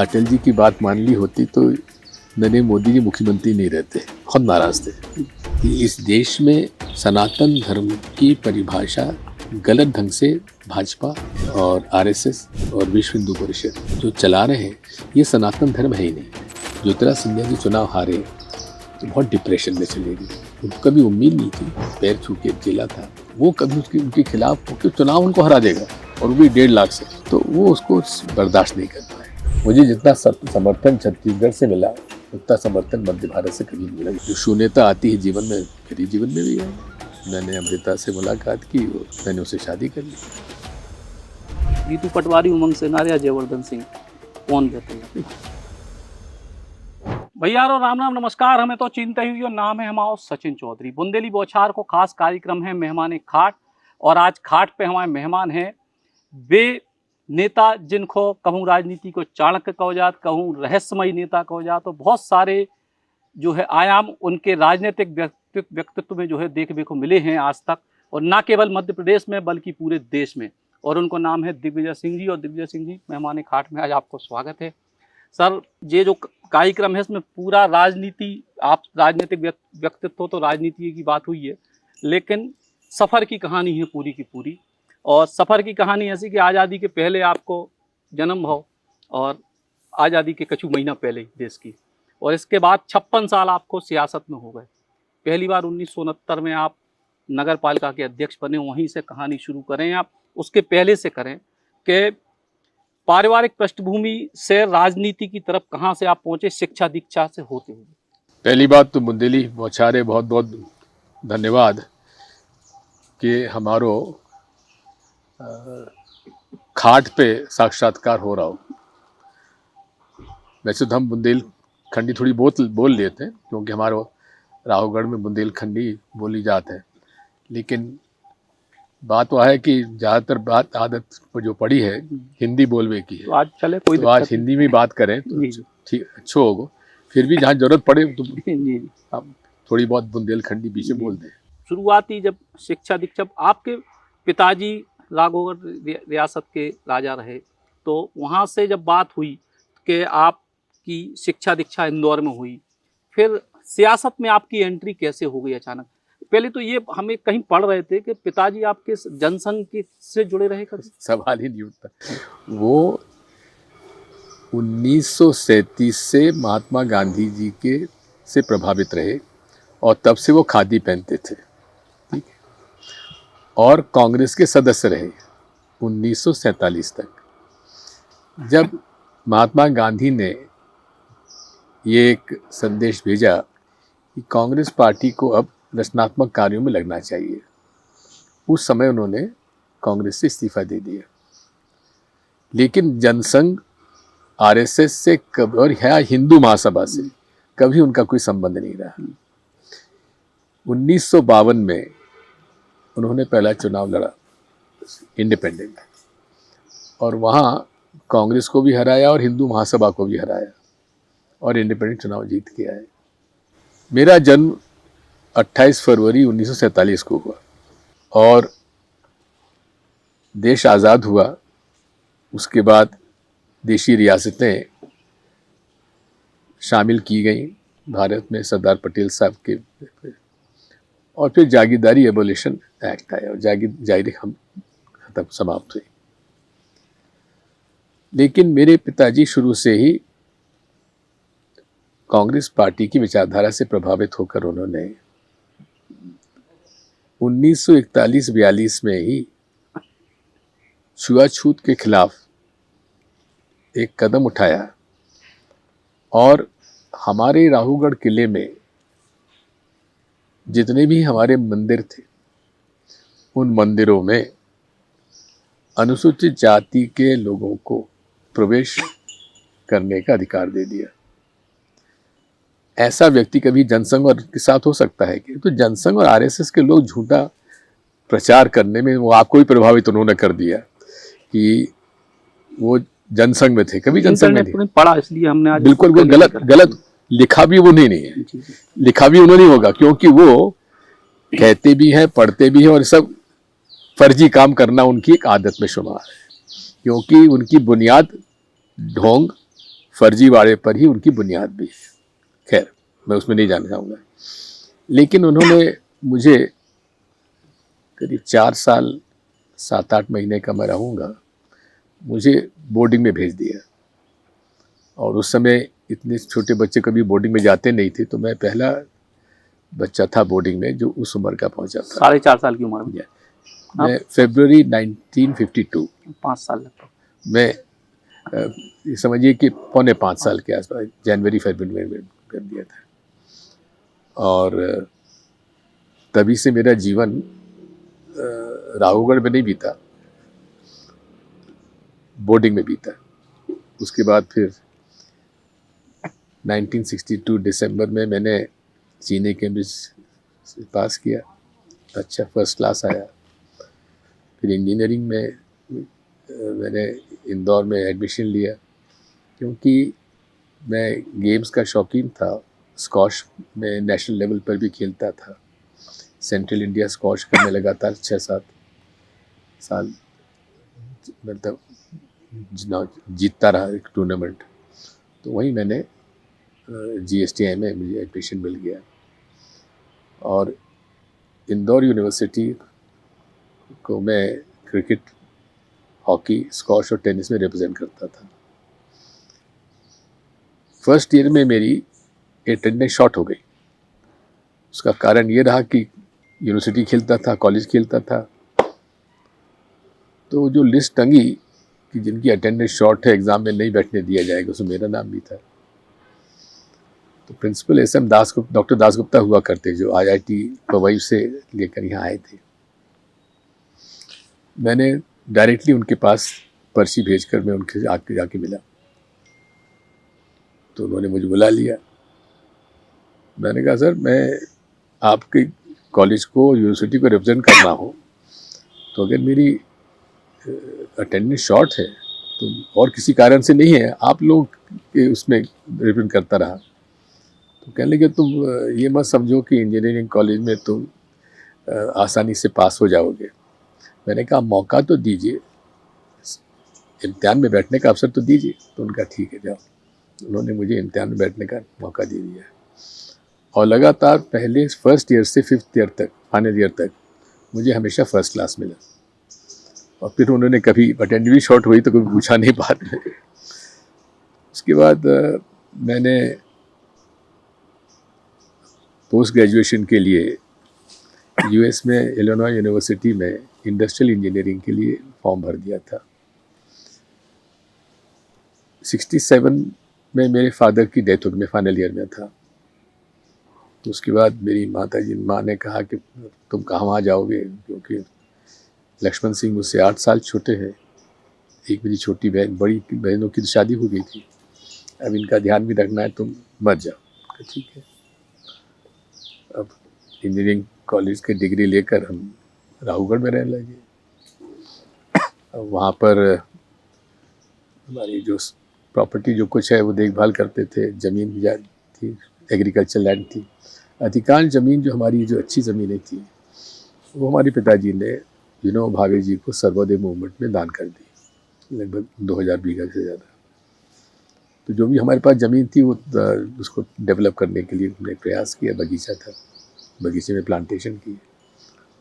अटल जी की बात मान ली होती तो नरेंद्र मोदी जी मुख्यमंत्री नहीं रहते। बहुत नाराज थे कि इस देश में सनातन धर्म की परिभाषा गलत ढंग से भाजपा और आरएसएस और विश्व हिंदू परिषद जो चला रहे हैं, ये सनातन धर्म है ही नहीं। ज्योतिरादित्य सिंधिया जी चुनाव हारे तो बहुत डिप्रेशन में चले गए। उनको कभी उम्मीद नहीं थी, पैर छू के जिला था वो, कभी उनके खिलाफ चुनाव उनको हरा देगा और वो भी 1.5 लाख से, तो वो उसको बर्दाश्त नहीं कर पाए। मुझे जितना समर्थन छत्तीसगढ़ से मिला उतना समर्थन मध्य भारत से कभी नहीं मिला। जो शून्यता आती है जीवन में, मेरे जीवन में भी आई। मैंने अमृता से मुलाकात की, मैंने उससे शादी कर ली। जीतू पटवारी, उमंग सेनारिया, जयवर्धन सिंह, कौन बेहतर है? भैया और राम राम, नमस्कार। हमें तो चिंता हुई और नाम है हमारा सचिन चौधरी। बुंदेली बौछार को खास कार्यक्रम है मेहमान खाट, और आज खाट पे हमारे मेहमान हैं वे नेता जिनको कहूँ राजनीति को चाणक्य कहो जात, कहूँ रहस्यमयी नेता कहो जात, तो बहुत सारे जो है आयाम उनके राजनीतिक व्यक्तित्व में जो है देखने को मिले हैं आज तक, और ना केवल मध्य प्रदेश में बल्कि पूरे देश में। और उनको नाम है दिग्विजय सिंह जी। और दिग्विजय सिंह जी, मेहमान खाट में आज आपको स्वागत है। सर, ये जो कार्यक्रम है इसमें पूरा राजनीति, आप राजनीतिक व्यक्तित्व तो राजनीति की बात हुई है, लेकिन सफ़र की कहानी है पूरी की पूरी। और सफ़र की कहानी ऐसी कि आज़ादी के पहले आपको जन्म हो और आज़ादी के कुछ महीना पहले देश की, और इसके बाद 56 साल आपको सियासत में हो गए। पहली बार 1969 में आप नगर पालिका के अध्यक्ष बने। वहीं से कहानी शुरू करें आप, उसके पहले से करें कि पारिवारिक पृष्ठभूमि से राजनीति की तरफ कहाँ से आप पहुँचे, शिक्षा दीक्षा से होते हुए? पहली बात तो बुंदेली बौछारे बहुत बहुत धन्यवाद कि हमारो खाट पे साक्षात्कार हो रहा हो। वैसे तो हम बुंदेलखंडी थोड़ी बहुत बोल लेते हैं क्योंकि हमारे राहुगढ़ में बुंदेलखंडी बोली जाती है, लेकिन बात वह है कि ज़्यादातर बात आदत जो पड़ी है हिंदी बोलने की है। तो आज चले कोई तो आज हिंदी में बात करें तो ठीक अच्छा होगा। फिर भी जहाँ जरूरत पड़े तो हम थोड़ी बहुत बुंदेलखंडी बीच में बोल दें। शुरुआती जब शिक्षा दीक्षा, आपके पिताजी राघोगढ़ रियासत के राजा रहे, तो वहाँ से जब बात हुई कि आपकी शिक्षा दीक्षा इंदौर में हुई, फिर सियासत में आपकी एंट्री कैसे हो गई अचानक? पहले तो ये हमें कहीं पढ़ रहे थे कि पिताजी आपके जनसंघ से जुड़े रहे कभी? सवाल ही नहीं उठता। वो 1937 से महात्मा गांधी जी के से प्रभावित रहे और तब से वो खादी पहनते थे, ठीक है, और कांग्रेस के सदस्य रहे 1947 तक। जब महात्मा गांधी ने ये एक संदेश भेजा कि कांग्रेस पार्टी को अब रचनात्मक कार्यों में लगना चाहिए, उस समय उन्होंने कांग्रेस से इस्तीफा दे दिया। लेकिन जनसंघ, आरएसएस से कभी और हिंदू महासभा से कभी उनका कोई संबंध नहीं रहा। 1952 में उन्होंने पहला चुनाव लड़ा इंडिपेंडेंट, और वहाँ कांग्रेस को भी हराया और हिंदू महासभा को भी हराया और इंडिपेंडेंट चुनाव जीत के आए। मेरा जन्म 28 फरवरी 1947 को हुआ और देश आज़ाद हुआ। उसके बाद देशी रियासतें शामिल की गई भारत में सरदार पटेल साहब के, और फिर जागीरदारी एबोलिशन एक्ट आया और जागीरदारी हम खत्म समाप्त हुई। लेकिन मेरे पिताजी शुरू से ही कांग्रेस पार्टी की विचारधारा से प्रभावित होकर उन्होंने 1941-42 में ही छुआछूत के खिलाफ एक कदम उठाया और हमारे राहुगढ़ किले में जितने भी हमारे मंदिर थे, उन मंदिरों में अनुसूचित जाति के लोगों को प्रवेश करने का अधिकार दे दिया। ऐसा व्यक्ति कभी जनसंघ और के साथ हो सकता है कि? तो जनसंघ और आरएसएस के लोग झूठा प्रचार करने में वो आपको ही प्रभावित उन्होंने कर दिया कि वो जनसंघ में थे, कभी जनसंघ में नहीं पढ़ा, इसलिए हमने आज बिल्कुल वो गलत लिखा भी वो नहीं है, लिखा भी उन्होंने होगा, क्योंकि वो कहते भी हैं, पढ़ते भी हैं, और सब फर्जी काम करना उनकी एक आदत में शुमार है, क्योंकि उनकी बुनियाद ढोंग, फर्जीवाड़े पर ही उनकी बुनियाद भी है। खैर, मैं उसमें नहीं जाना चाहूँगा। लेकिन उन्होंने मुझे करीब 4 साल 7-8 महीने का मैं रहूँगा, मुझे बोर्डिंग में भेज दिया। और उस समय इतने छोटे बच्चे कभी बोर्डिंग में जाते नहीं थे, तो मैं पहला बच्चा था बोर्डिंग में जो उस उम्र का पहुंचा था। 4.5 साल की उम्र में मैं फरवरी 1952 5 साल लगभग मैं ये समझिए कि 4.25 साल के आसपास जनवरी फरवरी में कर दिया था। और तभी से मेरा जीवन राघवगढ़ में नहीं बीता, बोर्डिंग में बीता। उसके बाद फिर 1962 दिसंबर में मैंने सीनियर केमिस्ट्री पास किया, अच्छा फर्स्ट क्लास आया। फिर इंजीनियरिंग में मैंने इंदौर में एडमिशन लिया, क्योंकि मैं गेम्स का शौकीन था। स्क्वॉश में नेशनल लेवल पर भी खेलता था। सेंट्रल इंडिया स्क्वॉश का मैं लगातार 6-7 साल मतलब जीतता रहा एक टूर्नामेंट। तो वहीं मैंने GSTI में मुझे एडमिशन मिल गया और इंदौर यूनिवर्सिटी को मैं क्रिकेट, हॉकी, स्क्वॉश और टेनिस में रिप्रेजेंट करता था। फर्स्ट ईयर में मेरी अटेंडेंस शॉर्ट हो गई। उसका कारण ये रहा कि यूनिवर्सिटी खेलता था, कॉलेज खेलता था, तो जो लिस्ट टंगी कि जिनकी अटेंडेंस शॉर्ट है, एग्ज़ाम में नहीं बैठने दिया जाएगा, उसमें मेरा नाम भी था। तो principal SM Dasgupta, doctor Dasgupta हुआ करते, जो IIT पवई से लेकर यहाँ आए थे। मैंने डायरेक्टली उनके पास पर्ची भेजकर मैं उनके आके जाके मिला, तो उन्होंने मुझे बुला लिया। मैंने कहा सर, मैं आपके कॉलेज को, यूनिवर्सिटी को रिप्रेजेंट करना हो, तो अगर मेरी अटेंडेंस शॉर्ट है तो और किसी कारण से नहीं है, आप लोग के उसमें रिप्रेजेंट करता रहा। तो कहने लगे तुम ये मत समझो कि इंजीनियरिंग कॉलेज में तुम आसानी से पास हो जाओगे। मैंने कहा मौका तो दीजिए, इम्तिहान में बैठने का अवसर तो दीजिए। तो उनका ठीक है जाओ। उन्होंने मुझे इम्तिहान में बैठने का मौका दे दिया और लगातार पहले फर्स्ट ईयर से 5th ईयर तक, फाइनल ईयर तक मुझे हमेशा फर्स्ट क्लास मिला। और फिर उन्होंने कभी अटेंडेंस भी शॉर्ट हुई तो कभी पूछा नहीं बाद में। उसके बाद मैंने पोस्ट ग्रेजुएशन के लिए US में इलिनॉय यूनिवर्सिटी में इंडस्ट्रियल इंजीनियरिंग के लिए फॉर्म भर दिया था। 67 में मेरे फादर की डेथ हो गई, मैं फाइनल ईयर में था। तो उसके बाद मेरी माँ ने कहा कि तुम कहाँ जाओगे, क्योंकि लक्ष्मण सिंह मुझसे 8 साल छोटे हैं, एक मेरी छोटी बहन, बड़ी बहनों की तो शादी हो गई थी, अब इनका ध्यान भी रखना है, तुम मत जाओ। ठीक है। अब इंजीनियरिंग कॉलेज की डिग्री लेकर हम राघवगढ़ में रहने लगे। अब वहाँ पर हमारी जो प्रॉपर्टी जो कुछ है वो देखभाल करते थे, ज़मीन भी थी, एग्रीकल्चर लैंड थी। अधिकांश ज़मीन जो हमारी जो अच्छी ज़मीनें थी वो हमारे पिताजी ने विनोबा भावे जी को सर्वोदय मूवमेंट में दान कर दी, लगभग 2000 बीघा से ज़्यादा। तो जो भी हमारे पास ज़मीन थी वो उसको डेवलप करने के लिए हमने प्रयास किया। बगीचा था, बगीचे में प्लांटेशन किए,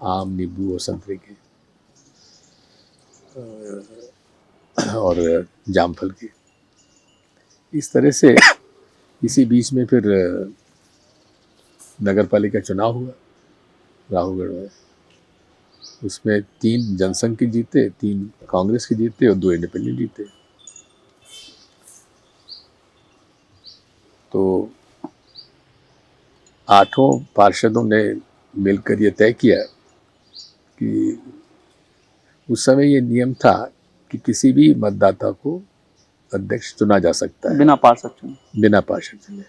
आम, नींबू और संतरे के और जामफल के। इस तरह से इसी बीच में फिर नगर पालिका चुनाव हुआ राघवगढ़ में। उसमें 3 जनसंघ के जीते, 3 कांग्रेस के जीते और 2 इंडिपेंडेंट जीते। तो 8 पार्षदों ने मिलकर ये तय किया कि उस समय ये नियम था कि किसी भी मतदाता को अध्यक्ष चुना जा सकता है बिना पार्षद चुने। बिना पार्षद चुने।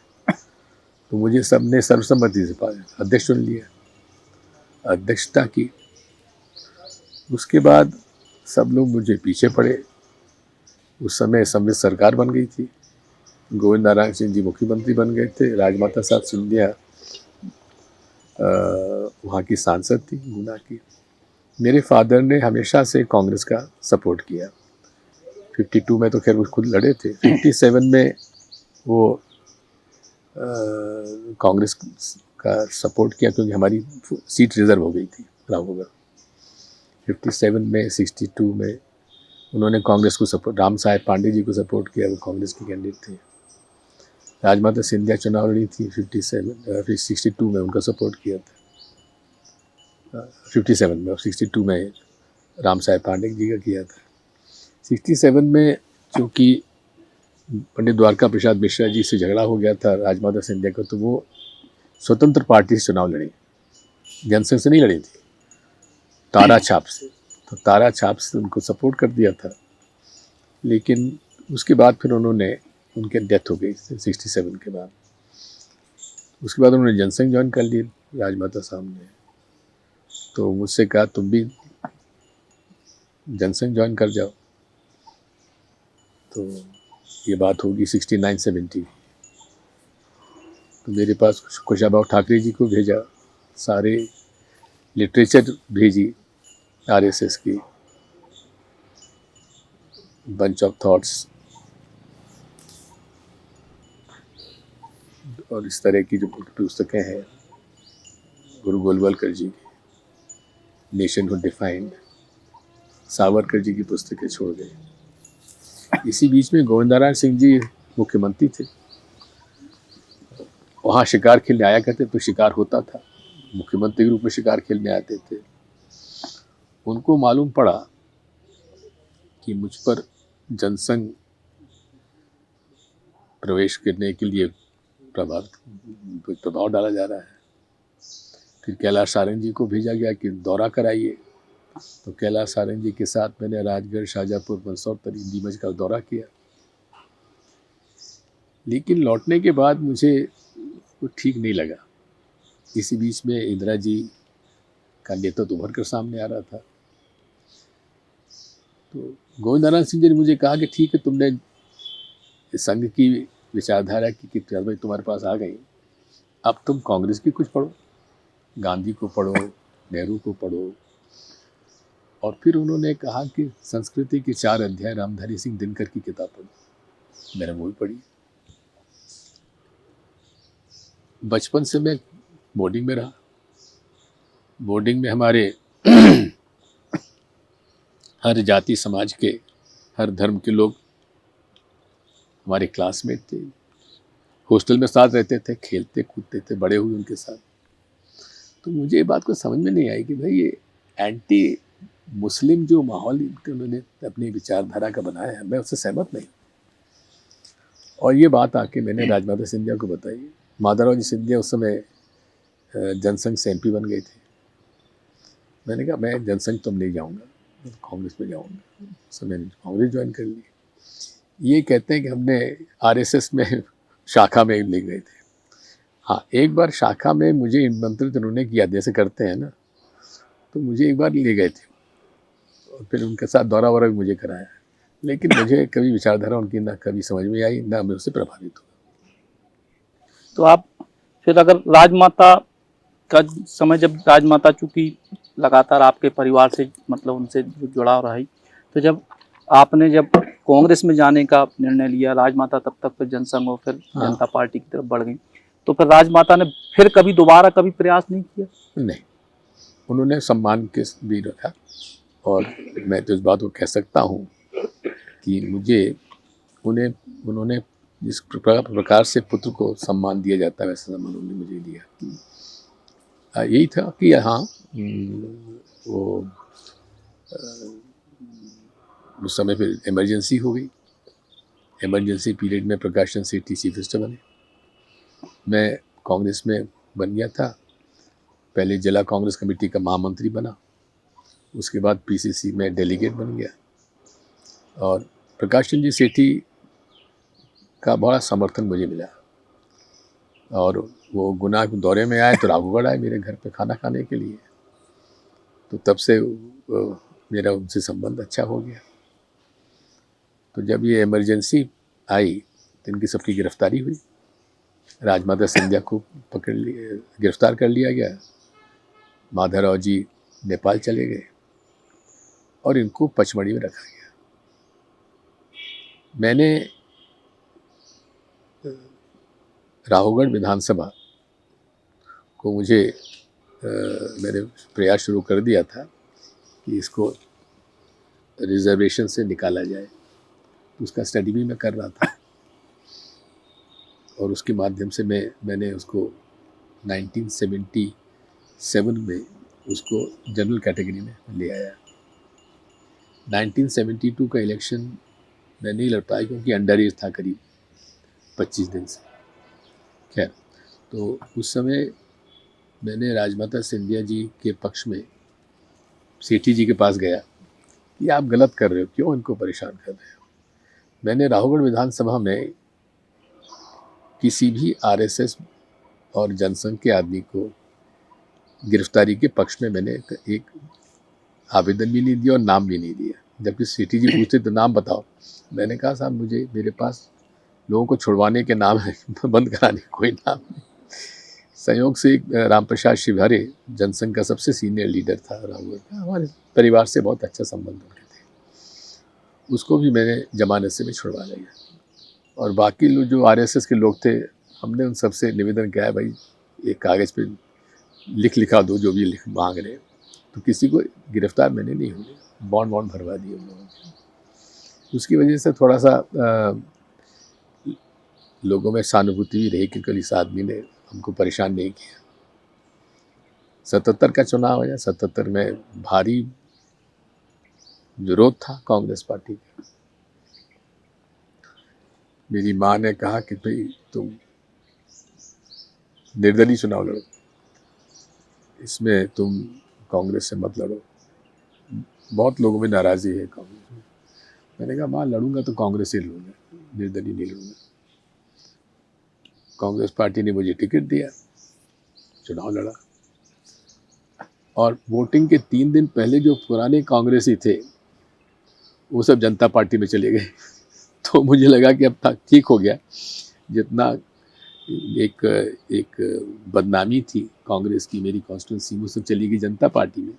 तो मुझे सबने सर्वसम्मति से अध्यक्ष चुन लिया, अध्यक्षता की। उसके बाद सब लोग मुझे पीछे पड़े। उस समय संवित सरकार बन गई थी, गोविंद नारायण सिंह जी मुख्यमंत्री बन गए थे, राजमाता साहब सिंधिया वहाँ की सांसद थी, गुना की। मेरे फादर ने हमेशा से कांग्रेस का सपोर्ट किया। 52 में तो खैर वो खुद लड़े थे। 57 में वो कांग्रेस का सपोर्ट किया, क्योंकि हमारी सीट रिजर्व हो गई थी रामनगर। 57 में, 62 में उन्होंने कांग्रेस को सपोर्ट, राम साहेब पांडे जी को सपोर्ट किया, वो कांग्रेस के कैंडिडेट थे। राजमाता सिंधिया चुनाव लड़ी थी 62 में, उनका सपोर्ट किया था 57 में, और 62 में राम साहेब पांडे जी का किया था। 67 में चूँकि पंडित द्वारका प्रसाद मिश्रा जी से झगड़ा हो गया था राजमाता सिंधिया का, तो वो स्वतंत्र पार्टी से चुनाव लड़ी, जनसंघ से नहीं लड़ी थी, तारा छाप से। तो तारा छाप से उनको सपोर्ट कर दिया था, लेकिन उसके बाद फिर उन्होंने, उनके डेथ हो गई 67 के बाद। उसके बाद उन्होंने जनसंघ ज्वाइन कर ली राजमाता साहब ने। तो मुझसे कहा तुम भी जनसंघ ज्वाइन कर जाओ। तो ये बात होगी 69-70। तो मेरे पास कुशाभाऊ ठाकरे जी को भेजा, सारे लिटरेचर भेजी आरएसएस की, बंच ऑफ थॉट्स और इस तरह की जो पुस्तकें हैं, गुरु गोलवलकर जी की नेशनहुड डिफाइंड, सावरकर जी की पुस्तकें छोड़ गए। इसी बीच में गोविंदारायण सिंह जी मुख्यमंत्री थे, वहाँ शिकार खेलने आया करते, तो शिकार होता था, मुख्यमंत्री के रूप में शिकार खेलने आते थे। उनको मालूम पड़ा कि मुझ पर जनसंघ प्रवेश करने के लिए प्रभाव डाला जा रहा है। फिर कैलाश सारंग जी को भेजा गया कि दौरा कराइए। तो कैलाश सारंग जी के साथ मैंने राजगढ़, शाहजहाँपुर, मंदसौर, नीमच का दौरा किया। लेकिन लौटने के बाद मुझे वो ठीक नहीं लगा। इसी बीच में इंदिरा जी का नेतृत्व उभर कर सामने आ रहा था। तो गोविंदारायण सिंह जी ने मुझे कहा कि ठीक है, तुमने संघ की विचारधारा की किताबें तुम्हारे पास आ गई, अब तुम कांग्रेस की कुछ पढ़ो, गांधी को पढ़ो, नेहरू को पढ़ो। और फिर उन्होंने कहा कि संस्कृति के 4 अध्याय रामधारी सिंह दिनकर की किताब पढ़ो। मैंने वो भी पढ़ी। बचपन से मैं बोर्डिंग में रहा। बोर्डिंग में हमारे हर जाति समाज के, हर धर्म के लोग हमारे क्लासमेट थे, हॉस्टल में साथ रहते थे, खेलते कूदते थे, बड़े हुए उनके साथ। तो मुझे ये बात को समझ में नहीं आई कि भाई ये एंटी मुस्लिम जो माहौल उन्होंने अपनी विचारधारा का बनाया है, मैं उससे सहमत नहीं। और ये बात आके मैंने राजमाता सिंधिया को बताई। माधवराव जी सिंधिया उस समय जनसंघ से MP बन गए थे। मैंने कहा मैं जनसंघ तो नहीं जाऊँगा, मैं कांग्रेस में जाऊँगा। तो मैंने कांग्रेस ज्वाइन कर ली। ये कहते हैं कि हमने RSS में शाखा में ले गए थे। हाँ, एक बार शाखा में मुझे निमंत्रित उन्होंने किया, जैसे करते हैं ना, तो मुझे एक बार ले गए थे और फिर उनके साथ दौरा वौरा भी मुझे कराया। लेकिन मुझे कभी विचारधारा उनकी ना कभी समझ में आई, ना मैं उससे प्रभावित हुआ। तो आप फिर अगर राजमाता का समय, जब राजमाता चूँकि लगातार आपके परिवार से मतलब उनसे जुड़ाव रही, तो जब आपने जब कांग्रेस में जाने का निर्णय लिया, राजमाता तब तक फिर जनसंघ और फिर जनता पार्टी की तरफ बढ़ गई, तो फिर राजमाता ने फिर कभी दोबारा कभी प्रयास नहीं किया? नहीं, उन्होंने सम्मान के भी रखा। और मैं तो इस बात को कह सकता हूँ कि मुझे उन्होंने जिस प्रकार से पुत्र को सम्मान दिया जाता है, वैसा सम्मान उन्होंने मुझे दिया। यही था कि हाँ, वो उस समय फिर इमरजेंसी हो गई। इमरजेंसी पीरियड में प्रकाशन सेठी चीफ मिनिस्टर बने। मैं कांग्रेस में बन गया था। पहले जिला कांग्रेस कमेटी का महामंत्री बना, उसके बाद PCC में डेलीगेट बन गया। और प्रकाश चंद्र जी सेठी का बड़ा समर्थन मुझे मिला। और वो गुना के दौरे में आए तो राघवगढ़ आए मेरे घर पे खाना खाने के लिए। तो तब से मेरा उनसे संबंध अच्छा हो गया। तो जब ये इमरजेंसी आई तो इनकी सबकी गिरफ्तारी हुई। राजमाता सिंधिया को गिरफ्तार कर लिया गया। माधवराव जी नेपाल चले गए और इनको पचमढ़ी में रखा गया। मैंने राहोगढ़ विधानसभा को मुझे मैंने प्रयास शुरू कर दिया था कि इसको रिजर्वेशन से निकाला जाए। उसका स्टडी भी मैं कर रहा था और उसके माध्यम से मैंने उसको 1977 में उसको जनरल कैटेगरी में ले आया। 1972 का इलेक्शन मैं नहीं लड़ पाया क्योंकि अंडर एज था करीब 25 दिन से। खैर, तो उस समय मैंने राजमाता सिंधिया जी के पक्ष में सेठी जी के पास गया कि आप गलत कर रहे हो, क्यों इनको परेशान कर रहे हो। मैंने राहोगढ़ विधानसभा में किसी भी आरएसएस और जनसंघ के आदमी को गिरफ्तारी के पक्ष में मैंने एक आवेदन भी नहीं दिया और नाम भी नहीं दिया। जबकि सेठी जी पूछते तो नाम बताओ, मैंने कहा साहब मेरे पास लोगों को छुड़वाने के नाम है, बंद कराने कोई नाम नहीं। संयोग से एक रामप्रसाद शिवहरे जनसंघ का सबसे सीनियर लीडर था राहुल का, हमारे परिवार से बहुत अच्छा संबंध उनके थे, उसको भी मैंने जमानत से भी छुड़वा लिया। और बाकी लोग जो आरएसएस के लोग थे, हमने उन सबसे निवेदन किया है भाई एक कागज़ पे लिखा दो जो भी मांग रहे। तो किसी को गिरफ्तार मैंने नहीं होने, बॉन्ड भरवा दिए उन लोगों ने। उसकी वजह से थोड़ा सा लोगों में सहानुभूति भी रही कि कल इस आदमी ने हमको परेशान नहीं किया। 77 का चुनाव है, 77 में भारी विरोध था कांग्रेस पार्टी का। मेरी माँ ने कहा कि भाई तुम निर्दलीय चुनाव लड़ो, इसमें तुम कांग्रेस से मत लड़ो। बहुत लोगों में नाराज़ी है कांग्रेस में। मैंने कहा माँ लड़ूंगा तो कांग्रेस से लड़ूंगा, निर्दलीय नहीं लड़ूंगा। कांग्रेस पार्टी ने मुझे टिकट दिया, चुनाव लड़ा और वोटिंग के 3 दिन पहले जो पुराने कांग्रेसी थे वो सब जनता पार्टी में चले गए। तो मुझे लगा कि अब तक ठीक हो गया। जितना एक बदनामी थी कांग्रेस की मेरी कॉन्स्टिट्यूंसी में, वो सब चली गई जनता पार्टी में।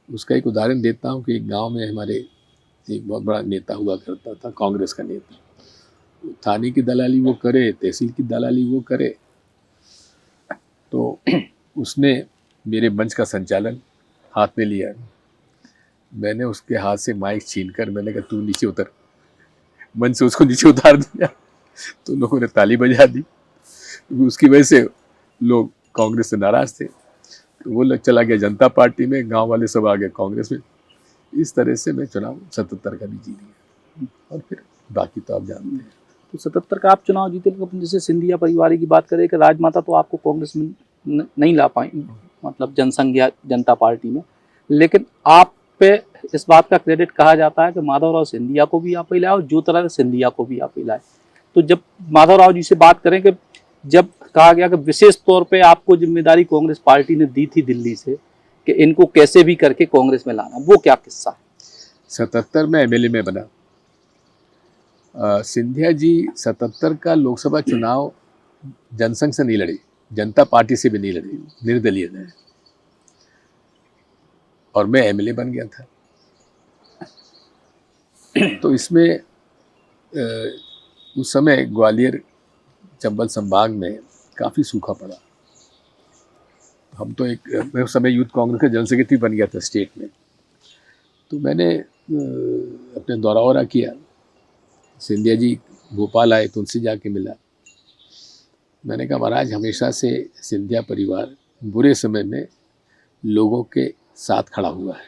उसका एक उदाहरण देता हूँ कि एक गांव में हमारे एक बहुत बड़ा नेता हुआ करता था, कांग्रेस का नेता। थाने की दलाली वो करे, तहसील की दलाली वो करे। तो उसने मेरे मंच का संचालन हाथ में लिया। मैंने उसके हाथ से माइक छीनकर मैंने कहा तू नीचे उतर, मंच से उसको नीचे उतार दिया। तो लोगों ने ताली बजा दी, क्योंकि उसकी वजह से लोग कांग्रेस से नाराज थे। तो वो लोग चला गया जनता पार्टी में, गांव वाले सब आ गए कांग्रेस में। इस तरह से मैं चुनाव 77 का भी जीत गया और फिर बाकी तो आप जानते हैं। तो 77 का आप चुनाव जीते, लेकिन जैसे सिंधिया परिवार की बात करें कि राजमाता तो आपको कांग्रेस में नहीं ला पाई, मतलब जनसंघ या जनता पार्टी में, लेकिन आप पे इस बात का क्रेडिट कहा जाता है कि माधवराव सिंधिया को भी आप ही लाए और ज्योतिरादित्य सिंधिया को भी आप ही लाए। तो जब माधवराव जी से बात करें कि जब कहा गया कि विशेष तौर पे आपको जिम्मेदारी कांग्रेस पार्टी ने दी थी दिल्ली से कि इनको कैसे भी करके कांग्रेस में लाना, वो क्या किस्सा है? 77 में एमएलए में बना। सिंधिया जी 77 का लोकसभा चुनाव जनसंघ से नहीं लड़ी, जनता पार्टी से भी नहीं लड़ी, निर्दलीय है, और मैं एमएलए बन गया था। तो इसमें उस समय ग्वालियर चंबल संभाग में काफ़ी सूखा पड़ा। हम तो मैं उस समय यूथ कांग्रेस का जनरल सेक्रेटरी बन गया था स्टेट में। तो मैंने अपने दौरा किया। सिंधिया जी भोपाल आए तो उनसे जाके मिला। मैंने कहा महाराज हमेशा से सिंधिया परिवार बुरे समय में लोगों के साथ खड़ा हुआ है।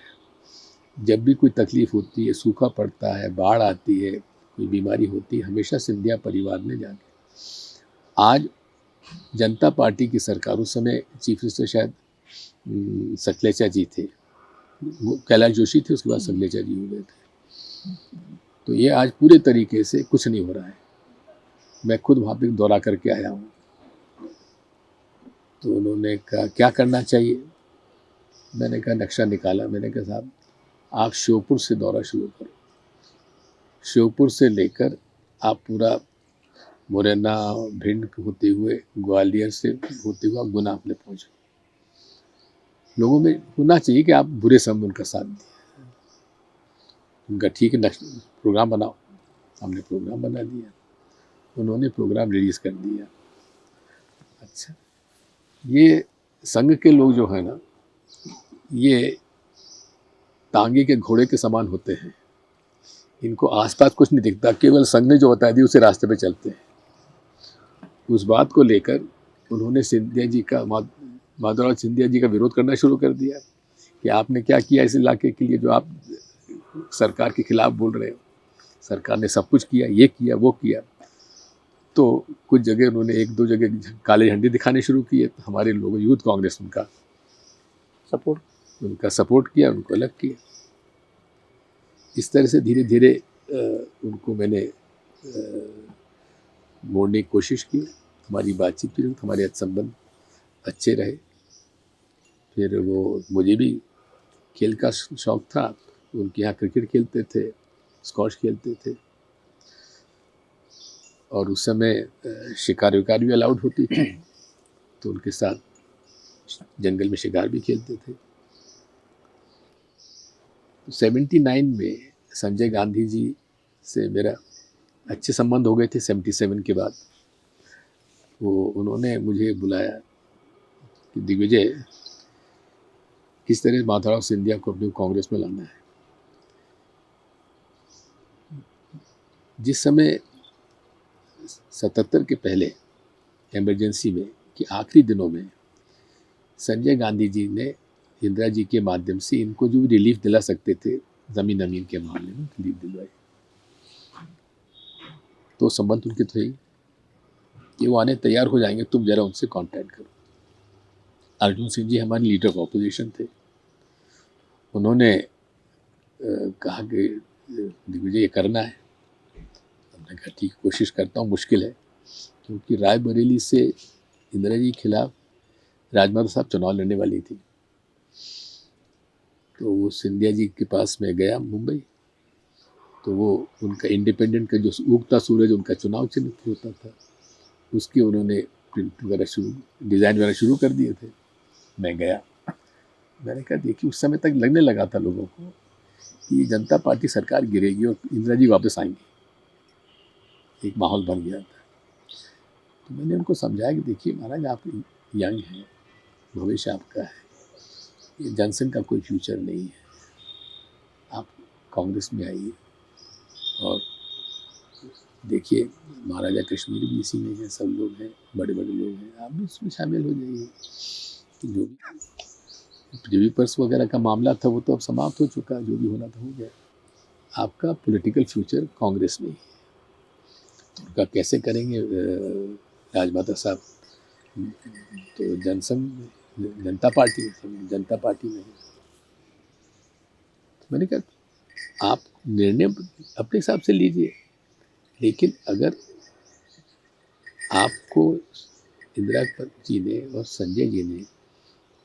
जब भी कोई तकलीफ़ होती है, सूखा पड़ता है, बाढ़ आती है, कोई बीमारी होती है, हमेशा सिंधिया परिवार ने जाके। आज जनता पार्टी की सरकार, उस समय चीफ मिनिस्टर शायद सकलेचा जी थे, वो कैलाश जोशी थे, उसके बाद सकलेचा जी हो गए थे। तो ये आज पूरे तरीके से कुछ नहीं हो रहा है। मैं खुद वहाँ पे दौरा करके आया हूँ। तो उन्होंने कहा क्या करना चाहिए। मैंने कहा नक्शा निकाला। मैंने कहा साहब आप श्योपुर से दौरा शुरू करो, श्योपुर से लेकर आप पूरा मुरैना भिंड होते हुए ग्वालियर से होते हुए गुना अपने पहुँचो। लोगों में होना चाहिए कि आप बुरे समय उनका साथ दिया। उनका ठीक है प्रोग्राम बनाओ। हमने प्रोग्राम बना दिया उन्होंने प्रोग्राम रिलीज कर दिया। अच्छा, ये संघ के लोग जो है ना, ये तांगे के घोड़े के समान होते हैं। इनको आसपास कुछ नहीं दिखता, केवल संघ ने जो बता दिया उसी रास्ते पे चलते हैं। उस बात को लेकर उन्होंने सिंधिया जी का, माधवराव सिंधिया जी का विरोध करना शुरू कर दिया कि आपने क्या किया इस इलाके के लिए जो आप सरकार के खिलाफ बोल रहे हो। सरकार ने सब कुछ किया, ये किया वो किया। तो कुछ जगह उन्होंने एक दो जगह काले झंडे दिखाने शुरू किए। हमारे लोगों, यूथ कांग्रेस उनका सपोर्ट किया, उनको अलग किया। इस तरह से धीरे धीरे उनको मैंने मोड़ने की कोशिश की। हमारी बातचीत भी, हमारे संबंध अच्छे रहे। फिर वो, मुझे भी खेल का शौक था, उनके यहाँ क्रिकेट खेलते थे, स्क्वॉश खेलते थे, और उस समय शिकार विकार भी अलाउड होती थी, तो उनके साथ जंगल में शिकार भी खेलते थे। 79 में संजय गांधी जी से मेरा अच्छे संबंध हो गए थे। 77 के बाद वो, उन्होंने मुझे बुलाया कि दिग्विजय, किस तरह माधवराव सिंधिया को अपने कांग्रेस में लाना है। जिस समय 77 के पहले इमरजेंसी में के आखिरी दिनों में संजय गांधी जी ने इंदिरा जी के माध्यम से इनको जो भी रिलीफ दिला सकते थे, जमीन अमीन के मामले में रिलीफ दिलवाए। तो संबंध उनके थे कि वो आने तैयार हो जाएंगे, तुम जरा उनसे कांटेक्ट करो। अर्जुन सिंह जी हमारे लीडर ऑफ ऑपोजिशन थे। उन्होंने कहा कि दिग्विजय ये करना है। हमने कहा ठीक, कोशिश करता हूँ, मुश्किल है, क्योंकि रायबरेली से इंदिरा जी के खिलाफ राजमाता साहब चुनाव लड़ने वाली थी। तो वो सिंधिया जी के पास में गया मुंबई, तो वो उनका इंडिपेंडेंट का जो उगता सूरज उनका चुनाव चिन्ह होता था, उसके उन्होंने प्रिंट वगैरह डिज़ाइन वगैरह शुरू कर दिए थे। मैं गया, मैंने कहा देखिए, उस समय तक लगने लगा था लोगों को कि जनता पार्टी सरकार गिरेगी और इंदिरा जी वापस आएंगे, एक माहौल बन गया था। तो मैंने उनको समझाया कि देखिए महाराज, आप यंग हैं, भविष्य आपका है, ये जनसंघ का कोई फ्यूचर नहीं है, आप कांग्रेस में आइए। और देखिए महाराजा कश्मीर भी इसी में है, सब लोग हैं, बड़े बड़े लोग हैं, आप भी इसमें शामिल हो जाइए। जो भी प्रिवी पर्स वगैरह का मामला था वो तो अब समाप्त हो चुका, जो भी होना था हो गया। आपका पॉलिटिकल फ्यूचर कांग्रेस में ही है। तो उनका कैसे करेंगे राजमाता साहब, तो जनता पार्टी में है। तो मैंने कहा आप निर्णय अपने हिसाब से लीजिए, लेकिन अगर आपको इंदिरा जी ने और संजय जी ने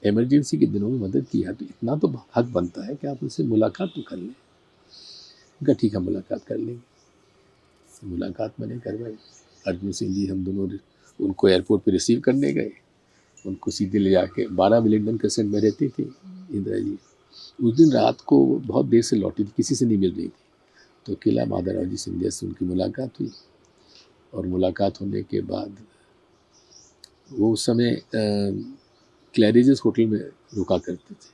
इमरजेंसी के दिनों में मदद किया, तो इतना तो हक बनता है कि आप उनसे मुलाकात तो कर लें। उनका ठीक है, मुलाकात कर लेंगे। मुलाकात मैंने करवाई। अर्जुन सिंह जी, हम दोनों उनको एयरपोर्ट पे रिसीव करने गए। उनको सीधे ले जाके 12 विलिंगडन क्रेसेंट में रहती थी इंदिरा जी। उस दिन रात को बहुत देर से लौटी थी, किसी से नहीं मिल रही थी। तो अकेला माधवराव जी सिंधिया से उनकी मुलाकात हुई, और मुलाकात होने के बाद वो उस समय क्लैरिजेस होटल में रुका करते थे,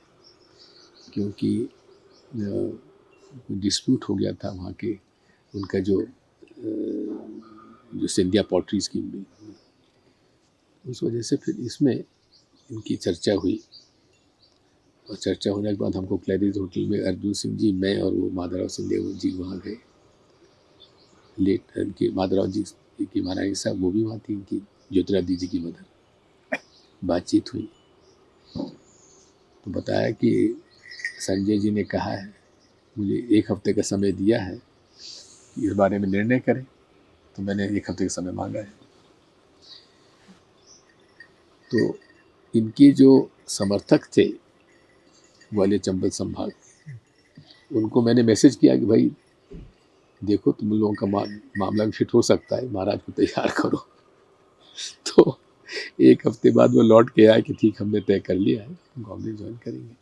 क्योंकि डिस्प्यूट हो गया था वहाँ के, उनका जो सिंधिया पॉटरीज की, उस वजह से फिर इसमें इनकी चर्चा हुई। और चर्चा होने के बाद हमको क्लैरिज होटल में अर्जुन सिंह जी, मैं और वो माधवराव सिंधिया जी वहाँ गए। लेट इनकी माधवराव जी की महारानी साहब वो भी वहाँ थी, इनकी ज्योतिरादित्य जी की मदर। बातचीत हुई तो बताया कि संजय जी ने कहा है, मुझे 1 हफ्ते का समय दिया है कि इस बारे में निर्णय करें। तो मैंने 1 हफ्ते का समय मांगा है। तो इनके जो समर्थक थे ग्वालियर चंबल संभाग, उनको मैंने मैसेज किया कि भाई देखो, तुम लोगों का मामला भी फिट हो सकता है, महाराज को तैयार करो। तो 1 हफ्ते बाद वो लौट के आए कि ठीक, हमने तय कर लिया है, कांग्रेस ज्वाइन करेंगे।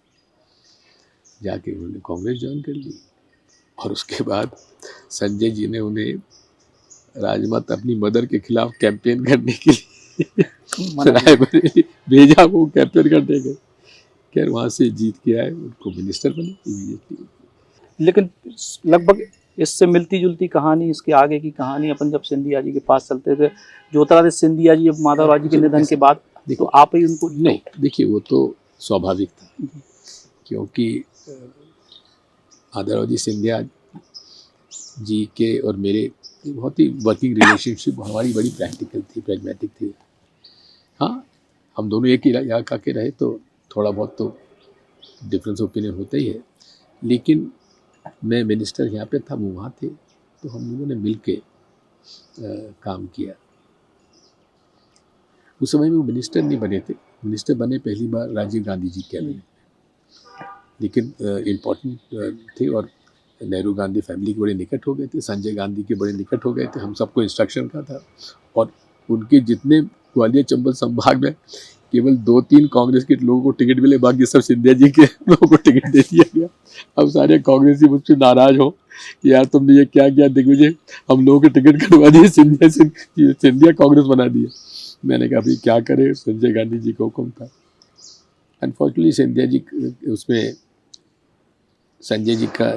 जाके उन्होंने कांग्रेस ज्वाइन कर ली। और उसके बाद संजय जी ने उन्हें राजमत अपनी मदर के खिलाफ कैंपेन करने के लिए मना किया। रायबरेली भेजा, वो कैंपेन करने गए। खैर वहाँ से जीत के आए, उनको मिनिस्टर बने इमीडिएटली। लेकिन लगभग इससे मिलती जुलती कहानी, इसके आगे की कहानी, अपन जब सिंधिया जी के पास चलते थे, ज्योतिरादित्य सिंधिया जी अब माधवराव जी के निधन के बाद तो आप ही उनको नहीं, देखिए वो तो स्वाभाविक था, क्योंकि माधवराव जी सिंधिया जी के और मेरे बहुत ही वर्किंग रिलेशनशिप हमारी बड़ी प्रैक्टिकल थी, प्रैग्मेटिक थी। हाँ, हम दोनों एक ही इलाका के रहे तो थोड़ा बहुत तो डिफरेंस ओपिनियन होता ही है, लेकिन मैं मिनिस्टर यहाँ पे था, वो वहाँ थे, तो हम लोगों ने मिल के काम किया। उस समय में वो मिनिस्टर नहीं बने थे, मिनिस्टर बने पहली बार राजीव गांधी जी कैबिनेट में, लेकिन इम्पोर्टेंट थे और नेहरू गांधी फैमिली के बड़े निकट हो गए थे, संजय गांधी के बड़े निकट हो गए थे, हम सबको इंस्ट्रक्शन का था। और उनके जितने ग्वालियर चंबल संभाग में केवल 2-3 कांग्रेस के लोगों को टिकट मिले, बाकी सब सिंधिया जी के लोगों को टिकट दे दिया गया। अब सारे कांग्रेसी मुझसे नाराज हो कि यार तुमने ये क्या किया दिग्विजय, हम लोगों के टिकट कटवा दिए, सिंधिया कांग्रेस बना दिया। मैंने कहा भाई क्या करे, संजय गांधी जी का हुक्म था। अनफॉर्चुनेटली सिंधिया जी उसमें संजय जी का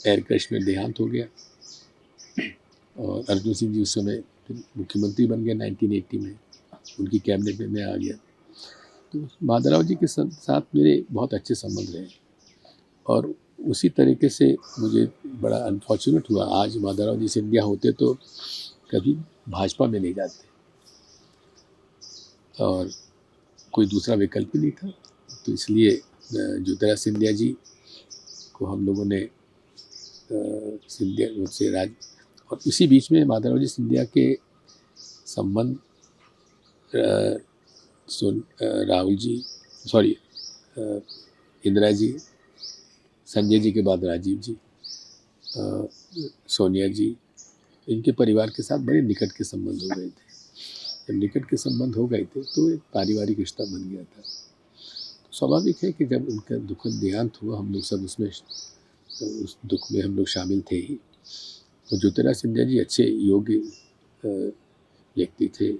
एयर क्रैश में देहांत हो गया और अर्जुन सिंह जी उस समय मुख्यमंत्री बन गए 1980 में, उनकी कैबिनेट में मैं आ गया। तो माधवराव जी के साथ मेरे बहुत अच्छे संबंध रहे और उसी तरीके से मुझे बड़ा अनफॉर्चुनेट हुआ, आज माधवराव जी सिंधिया होते तो कभी भाजपा में नहीं जाते और कोई दूसरा विकल्प ही नहीं था। तो इसलिए ज्योतिरादित्य सिंधिया जी को हम लोगों ने सिंधिया से राज, और इसी बीच में माधवराव जी सिंधिया के संबंध राहुल जी, सॉरी इंदिरा जी, संजय जी के बाद राजीव जी, सोनिया जी, इनके परिवार के साथ बड़े निकट के संबंध हो गए थे। जब निकट के संबंध हो गए थे तो एक पारिवारिक रिश्ता बन गया था। तो स्वाभाविक है कि जब उनका दुखद देहांत हुआ, हम लोग सब उसमें उस दुख में हम लोग शामिल थे ही। और ज्योतिरादित्य सिंधिया जी अच्छे योग्य व्यक्ति थे,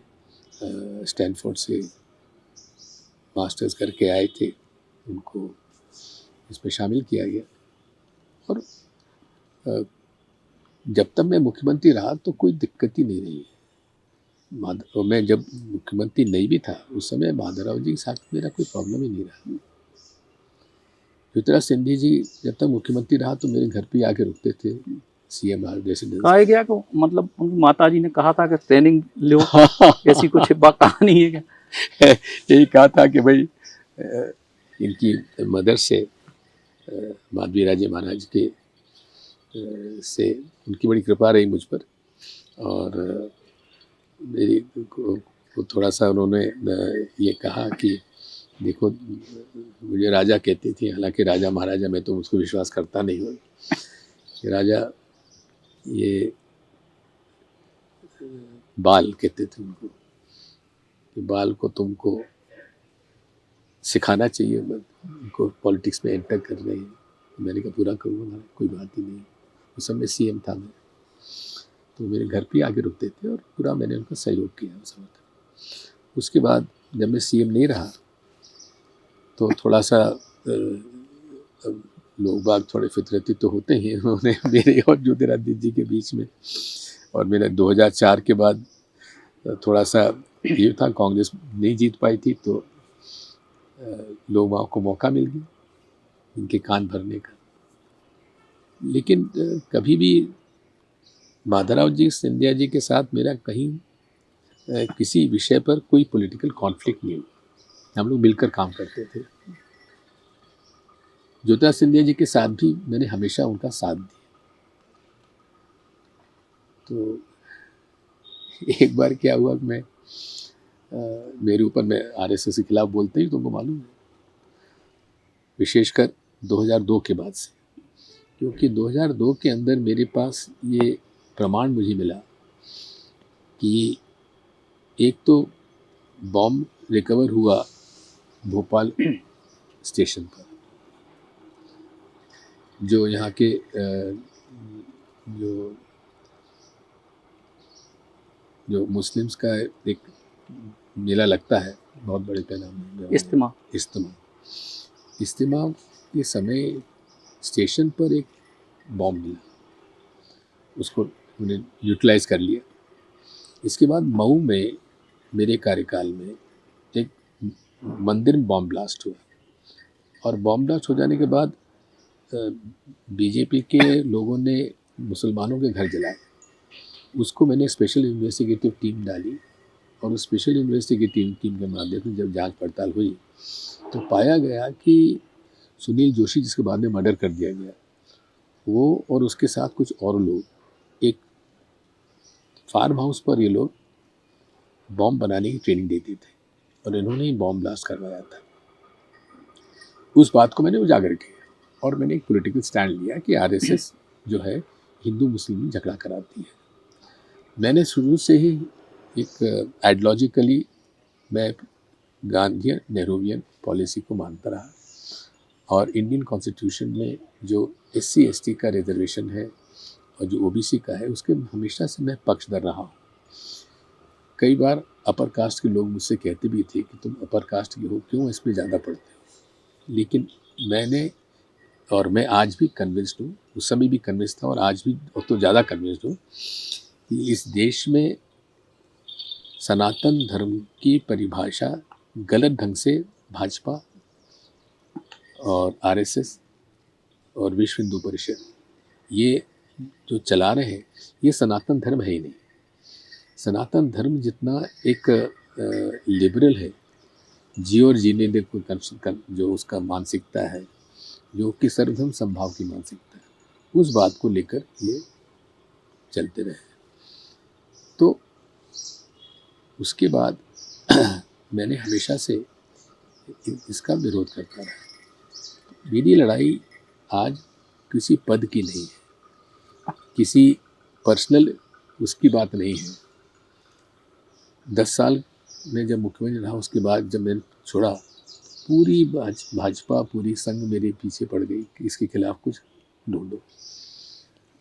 स्टैनफोर्ड से मास्टर्स करके आए थे, उनको इसमें शामिल किया गया। और जब तक मैं मुख्यमंत्री रहा तो कोई दिक्कत ही नहीं रही। मैं जब मुख्यमंत्री नहीं भी था उस समय माधवराव जी के साथ मेरा कोई प्रॉब्लम ही नहीं रहा। ज्योतिरादित्य सिंधिया जी जब तक मुख्यमंत्री रहा तो मेरे घर पे आके रुकते थे, सीएम रेसिडेंस। कहा गया को मतलब उनकी माता जी ने कहा था कि ट्रेनिंग लो, ऐसी कुछ कहानी है क्या? यही कहा था कि भाई इनकी मदर से माधवी राजे महाराज के से उनकी बड़ी कृपा रही मुझ पर, और मेरी को थोड़ा सा उन्होंने ये कहा कि देखो मुझे राजा कहती थी, हालांकि राजा महाराजा मैं तो उसको विश्वास करता नहीं हूँ कि राजा, ये बाल कहते थे उनको कि बाल को तुमको सिखाना चाहिए, उनको पॉलिटिक्स में एंटर कर रहे हैं। मैंने कहा पूरा करूँगा, कोई बात ही नहीं। उस समय सीएम था मैं, तो मेरे घर पे आके रुकते थे और पूरा मैंने उनका सहयोग किया उस वक्त। उसके बाद जब मैं सीएम नहीं रहा तो थोड़ा सा लोग बाग थोड़े फितरती तो होते ही, उन्होंने मेरे और ज्योतिरादित्य जी के बीच में, और मेरा 2004 के बाद थोड़ा सा ये था, कांग्रेस नहीं जीत पाई थी तो लोगों को मौका मिल गया इनके कान भरने का। लेकिन कभी भी माधवराव जी सिंधिया जी के साथ मेरा कहीं किसी विषय पर कोई पॉलिटिकल कॉन्फ्लिक्ट नहीं हुआ, हम लोग मिलकर काम करते थे। ज्योतिरादित्य सिंधिया जी के साथ भी मैंने हमेशा उनका साथ दिया। तो एक बार क्या हुआ कि मैं मेरे ऊपर, मैं आरएसएस के खिलाफ बोलते ही तुमको मालूम है, विशेषकर 2002 के बाद से, क्योंकि 2002 के अंदर मेरे पास ये प्रमाण मुझे मिला कि एक तो बॉम्ब रिकवर हुआ भोपाल स्टेशन पर, जो यहाँ के जो जो मुस्लिम्स का एक मेला लगता है बहुत बड़े पैमाने इस्तिमा इस्तिमा के समय स्टेशन पर एक बॉम्ब मिला, उसको उन्हें यूटिलाइज कर लिया। इसके बाद मऊ में मेरे कार्यकाल में एक मंदिर में बॉम्ब ब्लास्ट हुआ, और बॉम्ब ब्लास्ट हो जाने के बाद बीजेपी के लोगों ने मुसलमानों के घर जलाए। उसको मैंने स्पेशल इन्वेस्टिगेटिव टीम डाली, और उस स्पेशल इन्वेस्टिगेटिव टीम के माध्यम से जब जांच पड़ताल हुई तो पाया गया कि सुनील जोशी, जिसके बाद में मर्डर कर दिया गया, वो और उसके साथ कुछ और लोग एक फार्म हाउस पर ये लोग बॉम्ब बनाने की ट्रेनिंग देते थे, और इन्होंने ही बॉम्ब ब्लास्ट करवाया था। उस बात को मैंने उजागर किया, और मैंने एक पॉलिटिकल स्टैंड लिया कि आरएसएस जो है हिंदू मुस्लिम में झगड़ा कराती है। मैंने शुरू से ही एक आइडियोलॉजिकली मैं गांधीयन नेहरूवियन पॉलिसी को मानता रहा, और इंडियन कॉन्स्टिट्यूशन में जो SC ST का रिजर्वेशन है और जो OBC का है, उसके हमेशा से मैं पक्षधर रहा हूँ। कई बार अपर कास्ट के लोग मुझसे कहते भी थे कि तुम अपर कास्ट के हो, क्यों इस पर ज़्यादा पढ़ते हो, लेकिन मैं आज भी कन्विंस्ड हूँ, उस समय भी कन्विंस्ड था और आज भी और तो ज़्यादा कन्विंस्ड हूँ कि इस देश में सनातन धर्म की परिभाषा गलत ढंग से भाजपा और RSS और विश्व हिंदू परिषद ये जो चला रहे हैं, ये सनातन धर्म है ही नहीं। सनातन धर्म जितना एक लिबरल है, जी और जीने दे जो उसका मानसिकता है, जो कि सर्वधर्म संभाव की मानसिकता है, उस बात को लेकर ये चलते रहे। तो उसके बाद मैंने हमेशा से इसका विरोध करता रहा। मेरी लड़ाई आज किसी पद की नहीं है, किसी पर्सनल उसकी बात नहीं है। 10 साल में जब मुख्यमंत्री रहा, उसके बाद जब मैंने छोड़ा, पूरी भाजपा पूरी संघ मेरे पीछे पड़ गई कि इसके खिलाफ कुछ ढूंढो।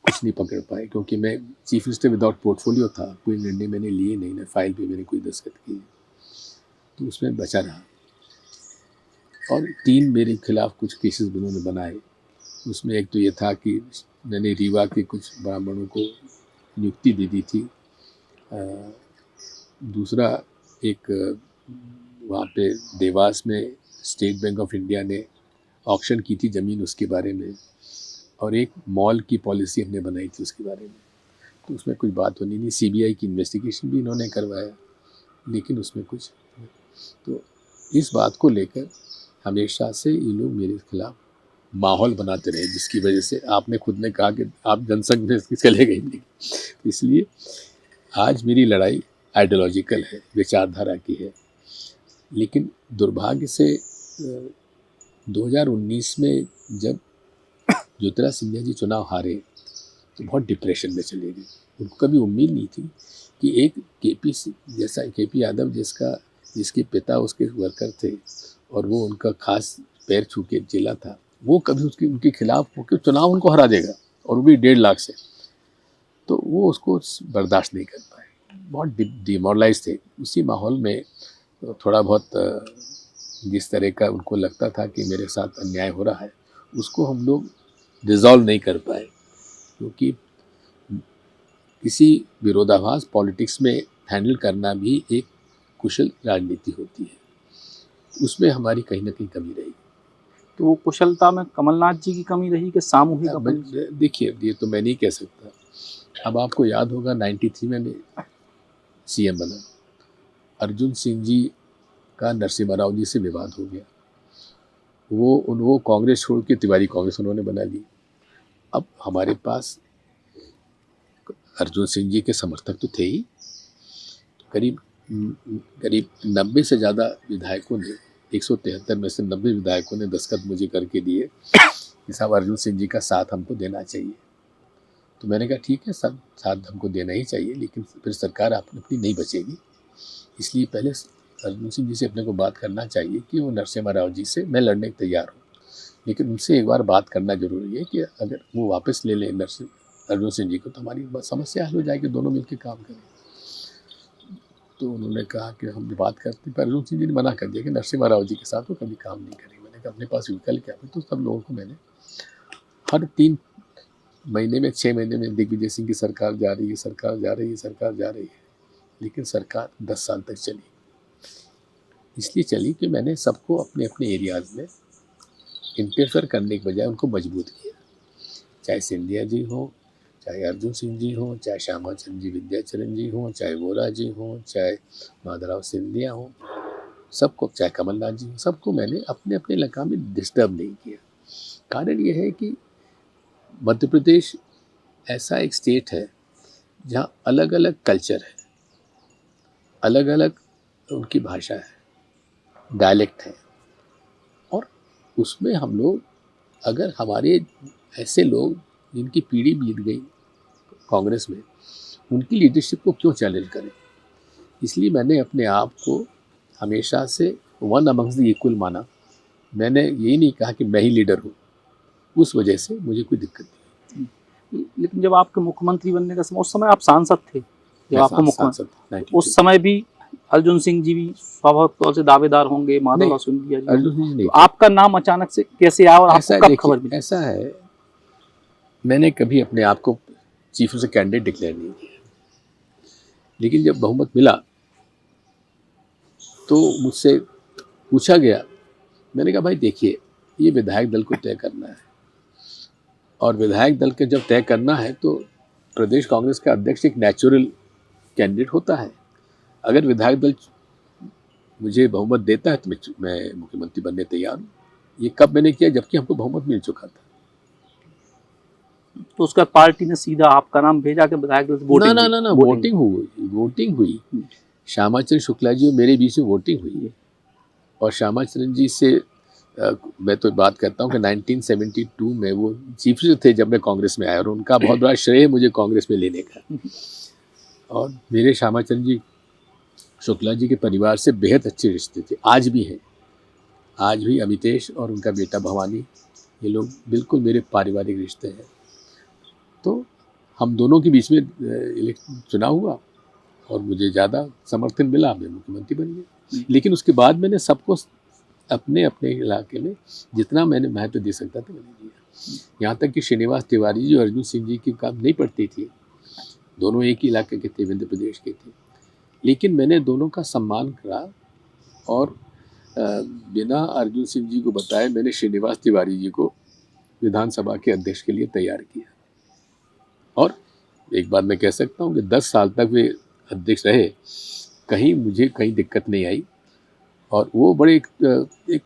कुछ नहीं पकड़ पाए, क्योंकि मैं चीफ मिनिस्टर विदाउट पोर्टफोलियो था, कोई निर्णय मैंने लिए नहीं, ना फाइल पे मैंने कोई दस्तखत किए, तो उसमें बचा रहा। और 3 मेरे खिलाफ कुछ केसेस उन्होंने बनाए। उसमें एक तो ये था कि मैंने रीवा के कुछ ब्राह्मणों को नियुक्ति दे दी थी। दूसरा एक वहाँ पे देवास में स्टेट बैंक ऑफ इंडिया ने ऑक्शन की थी ज़मीन, उसके बारे में, और एक मॉल की पॉलिसी हमने बनाई थी उसके बारे में। तो उसमें कुछ बात होनी नहीं। CBI की इन्वेस्टिगेशन भी इन्होंने करवाया, लेकिन उसमें कुछ, तो इस बात को लेकर हमेशा से ये लोग मेरे खिलाफ माहौल बनाते रहे, जिसकी वजह से आपने खुद ने कहा कि आप जनसंघ में चले गए नहीं। इसलिए आज मेरी लड़ाई आइडियोलॉजिकल है, विचारधारा की है। लेकिन दुर्भाग्य से 2019 में जब ज्योतिराज सिंधिया जी चुनाव हारे, तो बहुत डिप्रेशन में चले गए। उनको कभी उम्मीद नहीं थी कि एक KP यादव जिसके पिता उसके वर्कर थे और वो उनका खास पैर छू के जिला था, वो कभी उनके खिलाफ होकर चुनाव उनको हरा देगा, और वो भी 1.5 लाख से। तो वो उसको बर्दाश्त नहीं कर पाए, बहुत डिमोरलाइज थे। उसी माहौल में थोड़ा बहुत जिस तरह का उनको लगता था कि मेरे साथ अन्याय हो रहा है, उसको हम लोग रिजॉल्व नहीं कर पाए, क्योंकि किसी विरोधाभास पॉलिटिक्स में हैंडल करना भी एक कुशल राजनीति होती है। उसमें हमारी कहीं ना कहीं कमी रही। तो वो कुशलता में कमलनाथ जी की कमी रही कि सामूहिक? देखिए, ये तो मैं नहीं कह सकता। अब आपको याद होगा 93 में CM बना, अर्जुन सिंह जी का नरसिम्हा राव जी से विवाद हो गया। वो कांग्रेस छोड़ के तिवारी कांग्रेस उन्होंने बना ली। अब हमारे पास अर्जुन सिंह जी के समर्थक तो थे ही, करीब 90 से ज़्यादा विधायकों ने, 173 में से 90 विधायकों ने दस्तखत मुझे करके दिए कि साहब अर्जुन सिंह जी का साथ हमको देना चाहिए। तो मैंने कहा ठीक है, सब साथ हमको देना ही चाहिए, लेकिन फिर सरकार अपनी नहीं बचेगी, इसलिए पहले अर्जुन सिंह जी से अपने को बात करना चाहिए कि वो नरसिम्हा राव जी से मैं लड़ने को तैयार हूँ, लेकिन उनसे एक बार बात करना जरूरी है कि अगर वो वापस ले लें अर्जुन सिंह जी को, तो हमारी समस्या हल हो जाएगी, दोनों मिलकर काम करें। तो उन्होंने कहा कि हम बात करते हैं, पर अर्जुन सिंह जी ने मना कर दिया कि नरसिम्हा राव जी के साथ वो कभी काम नहीं करेंगे। मैंने कहा अपने पास विकल्प क्या है, तो सब लोगों को मैंने हर 3 महीने में 6 महीने में दिग्विजय सिंह की सरकार जा रही है, सरकार जा रही है, सरकार जा रही है, लेकिन सरकार 10 साल तक चली। इसलिए चली कि मैंने सबको अपने अपने एरियाज़ में इंटरफेयर करने के बजाय उनको मजबूत किया, चाहे सिंधिया जी हो, चाहे अर्जुन सिंह जी हो, चाहे श्यामाचंद्र जी विद्याचरण जी हो, चाहे वोरा जी हो, चाहे माधवराव सिंधिया हो, सबको, चाहे कमलनाथ जी हो, सबको मैंने अपने अपने इलाका में डिस्टर्ब नहीं किया। कारण ये है कि मध्य प्रदेश ऐसा एक स्टेट है जहाँ अलग अलग कल्चर है, अलग अलग उनकी भाषा है, डायलेक्ट है, और उसमें हम लोग, अगर हमारे ऐसे लोग जिनकी पीढ़ी बीत गई कांग्रेस में, उनकी लीडरशिप को क्यों चैलेंज करें। इसलिए मैंने अपने आप को हमेशा से वन अमंग्स द इक्वल माना। मैंने ये नहीं कहा कि मैं ही लीडर हूँ, उस वजह से मुझे कोई दिक्कत नहीं। लेकिन जब आपके मुख्यमंत्री बनने का समय, उस समय आप सांसद थे, जब आपको मुख्यमंत्री, उस 92 समय भी अर्जुन सिंह जी भी स्वाभाविक तौर से दावेदार होंगे, माधवराव सिंधिया जी, अर्जुन सिंह नहीं। तो आपका नाम अचानक से कैसे आया और आपको कब खबर मिली? ऐसा है, मैंने कभी अपने आप को चीफ से कैंडिडेट डिक्लेयर नहीं किया, लेकिन जब बहुमत मिला तो मुझसे पूछा गया। मैंने कहा भाई देखिए, ये विधायक दल को तय करना है, और विधायक दल के जब तय करना है तो प्रदेश कांग्रेस का अध्यक्ष एक नेचुरल कैंडिडेट होता है। अगर विधायक दल मुझे बहुमत देता है तो मैं मुख्यमंत्री बनने तैयार हूँ। ये कब मैंने किया, जबकि हमको बहुमत मिल चुका था। तो उसका पार्टी ने सीधा आपका नाम भेजा कि विधायक दल से वोटिंग हुई। श्यामाचरण शुक्ला जी और मेरे बीच में वोटिंग हुई, और श्यामाचरण जी से मैं तो बात करता हूँ कि 1972 में वो चीफ थे जब मैं कांग्रेस में आया, और उनका बहुत बड़ा श्रेय मुझे कांग्रेस में लेने का। और मेरे श्यामाचरण जी शुक्ला जी के परिवार से बेहद अच्छे रिश्ते थे, आज भी हैं। आज भी अमितेश और उनका बेटा भवानी, ये लोग बिल्कुल मेरे पारिवारिक रिश्ते हैं। तो हम दोनों के बीच में चुनाव हुआ और मुझे ज़्यादा समर्थन मिला, मैं मुख्यमंत्री बन गया। लेकिन उसके बाद मैंने सबको अपने अपने इलाके में जितना मैंने महत्व दे सकता था मैंने दिया। यहाँ तक कि श्रीनिवास तिवारी जी और अर्जुन सिंह जी की काम नहीं पड़ती थी, दोनों एक ही इलाके के थे, मध्य प्रदेश के थे, लेकिन मैंने दोनों का सम्मान करा। और बिना अर्जुन सिंह जी को बताए मैंने श्रीनिवास तिवारी जी को विधानसभा के अध्यक्ष के लिए तैयार किया। और एक बात मैं कह सकता हूँ कि 10 साल तक वे अध्यक्ष रहे, कहीं मुझे कहीं दिक्कत नहीं आई। और वो बड़े एक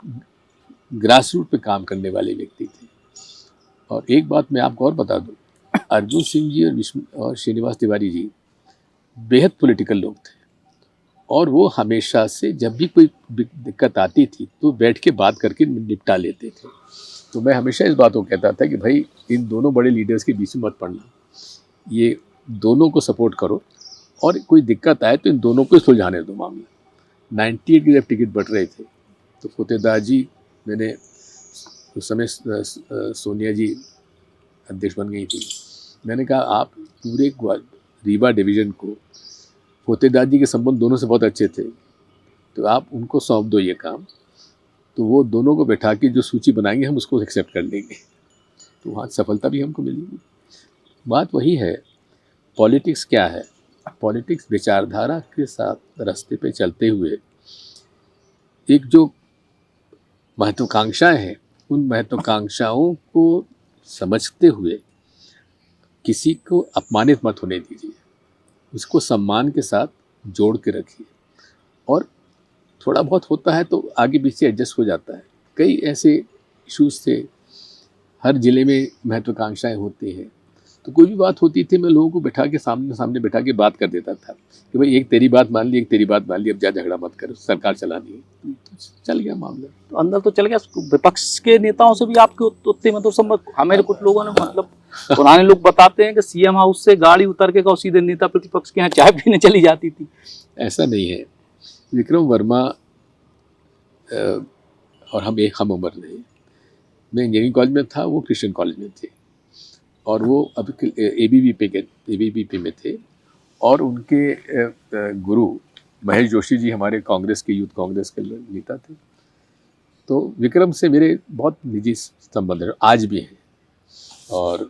ग्रास रूट पे काम करने वाले व्यक्ति थे। और एक बात मैं आपको और बता दूं, अर्जुन सिंह जी और श्रीनिवास तिवारी जी बेहद पॉलिटिकल लोग थे, और वो हमेशा से जब भी कोई दिक्कत आती थी तो बैठ के बात करके निपटा लेते थे। तो मैं हमेशा इस बात को कहता था कि भाई इन दोनों बड़े लीडर्स के बीच में मत पड़ना, ये दोनों को सपोर्ट करो, और कोई दिक्कत आए तो इन दोनों को सुलझाने दो मामला। 98 के जब टिकट बट रहे थे तो फतेहदार जी, मैंने उस समय सोनिया जी अध्यक्ष बन गई थी, मैंने कहा आप पूरे रीवा डिवीज़न को, फतेहदार जी के संबंध दोनों से बहुत अच्छे थे, तो आप उनको सौंप दो ये काम, तो वो दोनों को बैठा के जो सूची बनाएंगे हम उसको एक्सेप्ट कर लेंगे। तो वहाँ सफलता भी हमको मिली। बात वही है, पॉलिटिक्स क्या है, पॉलिटिक्स विचारधारा के साथ रास्ते पे चलते हुए एक जो महत्वाकांक्षाएं हैं, उन महत्वाकांक्षाओं को समझते हुए किसी को अपमानित मत होने दीजिए, उसको सम्मान के साथ जोड़ के रखिए। और थोड़ा बहुत होता है तो आगे पीछे एडजस्ट हो जाता है। कई ऐसे इश्यूज थे, हर ज़िले में महत्वाकांक्षाएं होती हैं, तो कोई भी बात होती थी मैं लोगों को बैठा के सामने बैठा के बात कर देता था कि भाई एक तेरी बात मान ली, एक तेरी बात मान ली, अब जा झगड़ा मत करो, सरकार चलानी है। तो चल गया मामला, तो अंदर तो चल गया। विपक्ष के नेताओं से भी आपके उत्ते में तो संबंध, हमें कुछ लोगों ने, मतलब पुराने लोग बताते हैं कि सीएम हाउस से गाड़ी उतर के सीधे नेता प्रतिपक्ष के यहाँ चाय पीने चली जाती थी। ऐसा नहीं है। विक्रम वर्मा और हम एक हम उम्र रहे। मैं इंजीनियरिंग कॉलेज में था, वो क्रिश्चियन कॉलेज में थे, और वो अभी एबीवीपी में थे, और उनके गुरु महेश जोशी जी हमारे कांग्रेस के, यूथ कांग्रेस के नेता थे। तो विक्रम से मेरे बहुत निजी संबंध है, आज भी हैं। और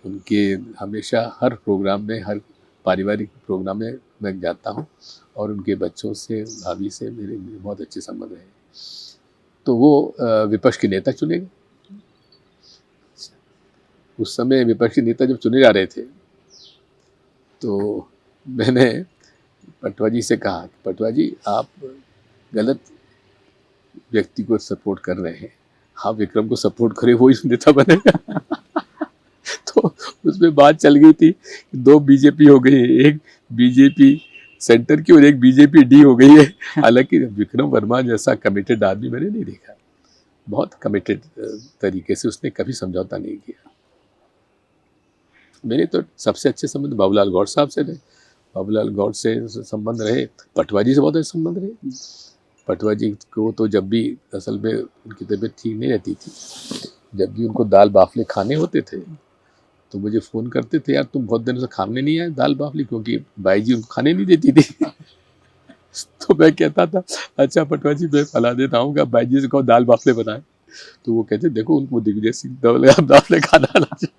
उनके हमेशा हर प्रोग्राम में, हर पारिवारिक प्रोग्राम में मैं जाता हूँ, और उनके बच्चों से, भाभी से मेरे बहुत अच्छे संबंध रहे। तो वो विपक्ष के नेता चुने गए। उस समय विपक्षी नेता जब चुने जा रहे थे, तो मैंने पटवा जी से कहा कि पटवा जी, आप गलत व्यक्ति को सपोर्ट कर रहे हैं, आप विक्रम को सपोर्ट करें, वो इस नेता बनेगा। तो उसमें बात चल गई थी, 2 बीजेपी हो गई है, एक बीजेपी सेंटर की और एक बीजेपी डी हो गई है। हालांकि विक्रम वर्मा जैसा कमिटेड आदमी मैंने नहीं देखा, बहुत कमिटेड तरीके से उसने कभी समझौता नहीं किया। मेरे तो सबसे अच्छे संबंध बाबूलाल गौड़ साहब से रहे, बाबूलाल गौड़ से संबंध रहे, पटवा जी से बहुत अच्छे संबंध रहे। पटवा जी को तो जब भी, असल में उनकी तबीयत ठीक नहीं रहती थी, जब भी उनको दाल बाफले खाने होते थे तो मुझे फ़ोन करते थे, यार तुम बहुत दिनों से खाने नहीं आए दाल बाफले, क्योंकि बाई जी उनको खाने नहीं देती थी। तो मैं कहता था, अच्छा पटवा जी मैं फला देता हूँ, बाई जी से कहो दाल बाफले बनाए। तो वो कहते, देखो उनको दिग्विजय सिंह बाफले खाना आना चाहिए।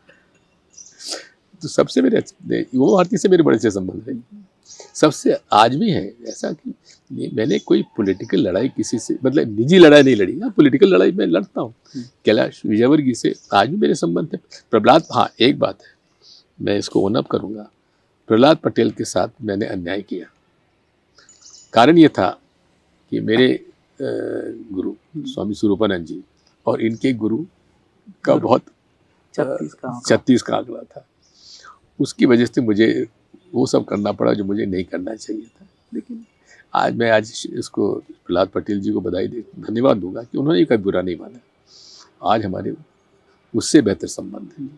तो सबसे मेरे वो भारती से मेरे बड़े अच्छे संबंध रहे, सबसे आज भी है। ऐसा कि मैंने कोई पॉलिटिकल लड़ाई किसी से, मतलब निजी लड़ाई नहीं लड़ी। हाँ, पॉलिटिकल लड़ाई मैं लड़ता हूँ, कैलाश विजयवर्गीय से आज भी मेरे संबंध है। प्रहलाद, हाँ एक बात है, मैं इसको ओन अप करूँगा, प्रहलाद पटेल के साथ मैंने अन्याय किया। कारण ये था कि मेरे गुरु स्वामी स्वरूपानंद जी और इनके गुरु का बहुत 36 का आंकड़ा था। उसकी वजह से मुझे वो सब करना पड़ा जो मुझे नहीं करना चाहिए था। लेकिन आज इसको प्रहलाद पटेल जी को बधाई दे, धन्यवाद दूंगा कि उन्होंने कभी बुरा नहीं माना। आज हमारे उससे बेहतर संबंध है।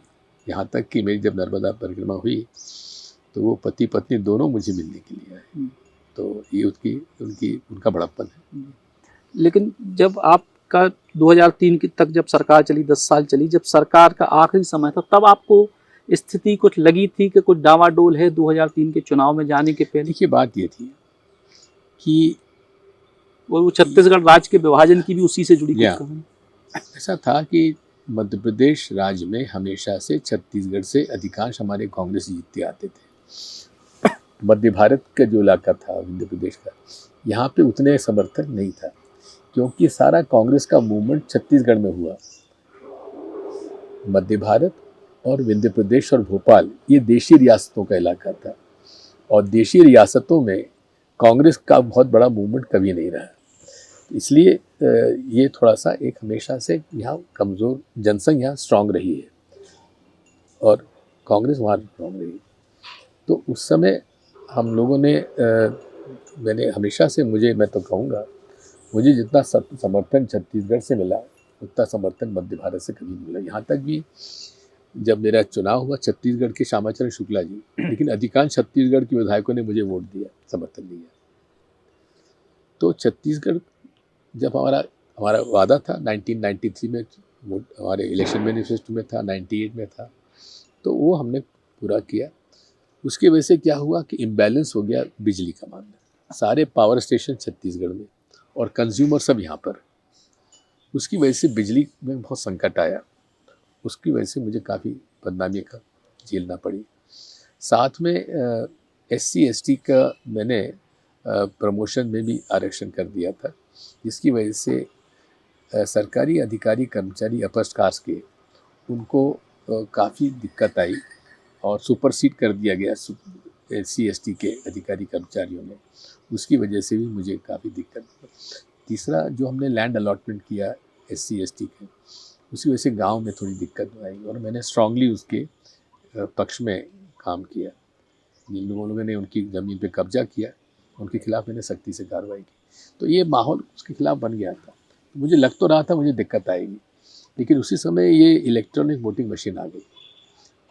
यहाँ तक कि मेरी जब नर्मदा परिक्रमा हुई तो वो पति पत्नी दोनों मुझे मिलने के लिए आए। तो ये उनका बड़प्पन है। लेकिन जब आपका 2003 तक जब सरकार चली, 10 साल चली, जब सरकार का आखिरी समय था, तब आपको स्थिति कुछ लगी थी कि कुछ डावाडोल है 2003 के चुनाव में जाने के पहले? देखिए, बात ये थी कि वो छत्तीसगढ़ राज्य के विभाजन की भी उसी से जुड़ी कुछ कहानी। ऐसा था कि मध्य प्रदेश राज्य में हमेशा से छत्तीसगढ़ से अधिकांश हमारे कांग्रेस जीतते आते थे। मध्य भारत का जो इलाका था मध्य प्रदेश का, यहाँ पे उतने समर्थक नहीं था, क्योंकि सारा कांग्रेस का मूवमेंट छत्तीसगढ़ में हुआ। मध्य भारत और विंध्य प्रदेश और भोपाल ये देशी रियासतों का इलाका था, और देशी रियासतों में कांग्रेस का बहुत बड़ा मूवमेंट कभी नहीं रहा। इसलिए ये थोड़ा सा एक हमेशा से यहाँ कमज़ोर जनसंघ यहाँ स्ट्रांग रही है, और कांग्रेस वहाँ स्ट्रांग रही। तो उस समय हम लोगों ने मैंने हमेशा से, मैं तो कहूँगा, मुझे जितना समर्थन छत्तीसगढ़ से मिला उतना समर्थन मध्य भारत से कभी नहीं मिला। यहाँ तक भी जब मेरा चुनाव हुआ, छत्तीसगढ़ के श्यामाचरण शुक्ला जी, लेकिन अधिकांश छत्तीसगढ़ के विधायकों ने मुझे वोट दिया, समर्थन दिया। तो छत्तीसगढ़ जब हमारा वादा था 1993 में, वोट हमारे इलेक्शन मैनिफेस्टो में था, 98 में था, तो वो हमने पूरा किया। उसकी वजह से क्या हुआ कि इम्बैलेंस हो गया बिजली का मामला, सारे पावर स्टेशन छत्तीसगढ़ में और कंज्यूमर सब यहाँ पर। उसकी वजह से बिजली में बहुत संकट आया, उसकी वजह से मुझे काफ़ी बदनामी का झेलना पड़ी। साथ में SC ST का मैंने प्रमोशन में भी आरक्षण कर दिया था, जिसकी वजह से सरकारी अधिकारी कर्मचारी अपर कास्ट के उनको काफ़ी दिक्कत आई और सुपरसीड कर दिया गया SC ST के अधिकारी कर्मचारियों में। उसकी वजह से भी मुझे काफ़ी दिक्कत। तीसरा, जो हमने लैंड अलॉटमेंट किया SC ST के, उसकी वजह से गांव में थोड़ी दिक्कत आई, और मैंने स्ट्रांगली उसके पक्ष में काम किया। जिन लोगों ने उनकी ज़मीन पे कब्जा किया, उनके खिलाफ मैंने सख्ती से कार्रवाई की। तो ये माहौल उसके खिलाफ बन गया था। मुझे लग तो रहा था मुझे दिक्कत आएगी, लेकिन उसी समय ये इलेक्ट्रॉनिक वोटिंग मशीन आ गई,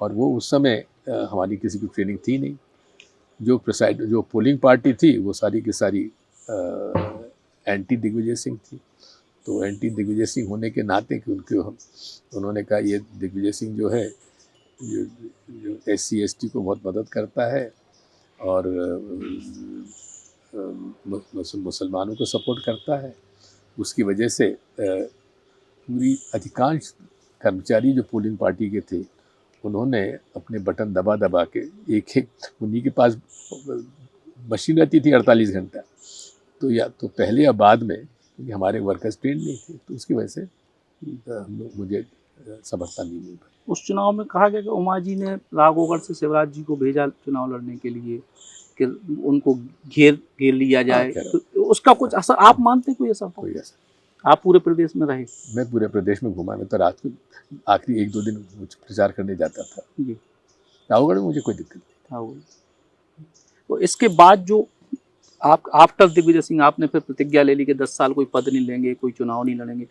और वो उस समय हमारी किसी की ट्रेनिंग थी नहीं। जो पोलिंग पार्टी थी वो सारी की सारी एंटी दिग्विजय सिंह थी। तो एंटी दिग्विजय सिंह होने के नाते कि उन्होंने कहा ये दिग्विजय सिंह जो है, जो SC ST को बहुत मदद करता है, और मुसलमानों को सपोर्ट करता है। उसकी वजह से पूरी अधिकांश कर्मचारी जो पोलिंग पार्टी के थे उन्होंने अपने बटन दबा दबा के एक उन्हीं के पास मशीन रहती थी 48 घंटा, तो या तो पहले या बाद में, क्योंकि हमारे वर्कर्स ट्रेंड नहीं थे, तो उसकी वजह से मुझे समर्थन नहीं मिल पाया। उस चुनाव में कहा गया कि उमा जी ने राघवगढ़ से शिवराज जी को भेजा चुनाव लड़ने के लिए कि उनको घेर लिया जाए, तो उसका कुछ असर आप मानते कोई असर? कोई असर। आप पूरे प्रदेश में रहे? मैं पूरे प्रदेश में घूमा। मैं तो रात को आखिरी 1-2 दिन प्रचार करने जाता था जी। राघवगढ़ में मुझे कोई दिक्कत नहीं था। तो इसके बाद जो आप आफ्टर दिग्विजय सिंह आपने फिर प्रतिज्ञा ले ली कि 10 साल कोई पद नहीं लेंगे, कोई चुनाव नहीं लड़ेंगे।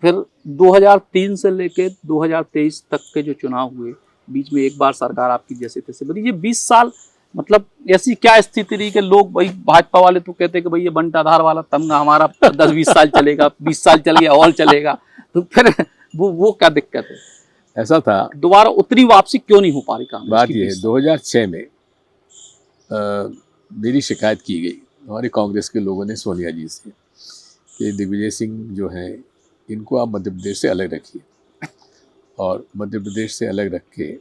फिर 2003 से लेके 2023 तक के जो चुनाव हुए, बीच में एक बार सरकार आपकी जैसे तैसे बनी। ये 20 साल मतलब ऐसी क्या स्थिति रही कि लोग भाई भाजपा वाले तो कहते कि भाई ये बंटाधार वाला तमगा हमारा 10-20 साल चलेगा, 20 साल चल गया और चलेगा, तो फिर वो क्या दिक्कत है? ऐसा था, दोबारा उतनी वापसी क्यों नहीं हो पा रही कांग्रेस? बात ये है 2006 में मेरी शिकायत की गई हमारे कांग्रेस के लोगों ने सोनिया जी से कि दिग्विजय सिंह जो हैं इनको आप मध्य प्रदेश से अलग रखिए, और मध्य प्रदेश से अलग रख के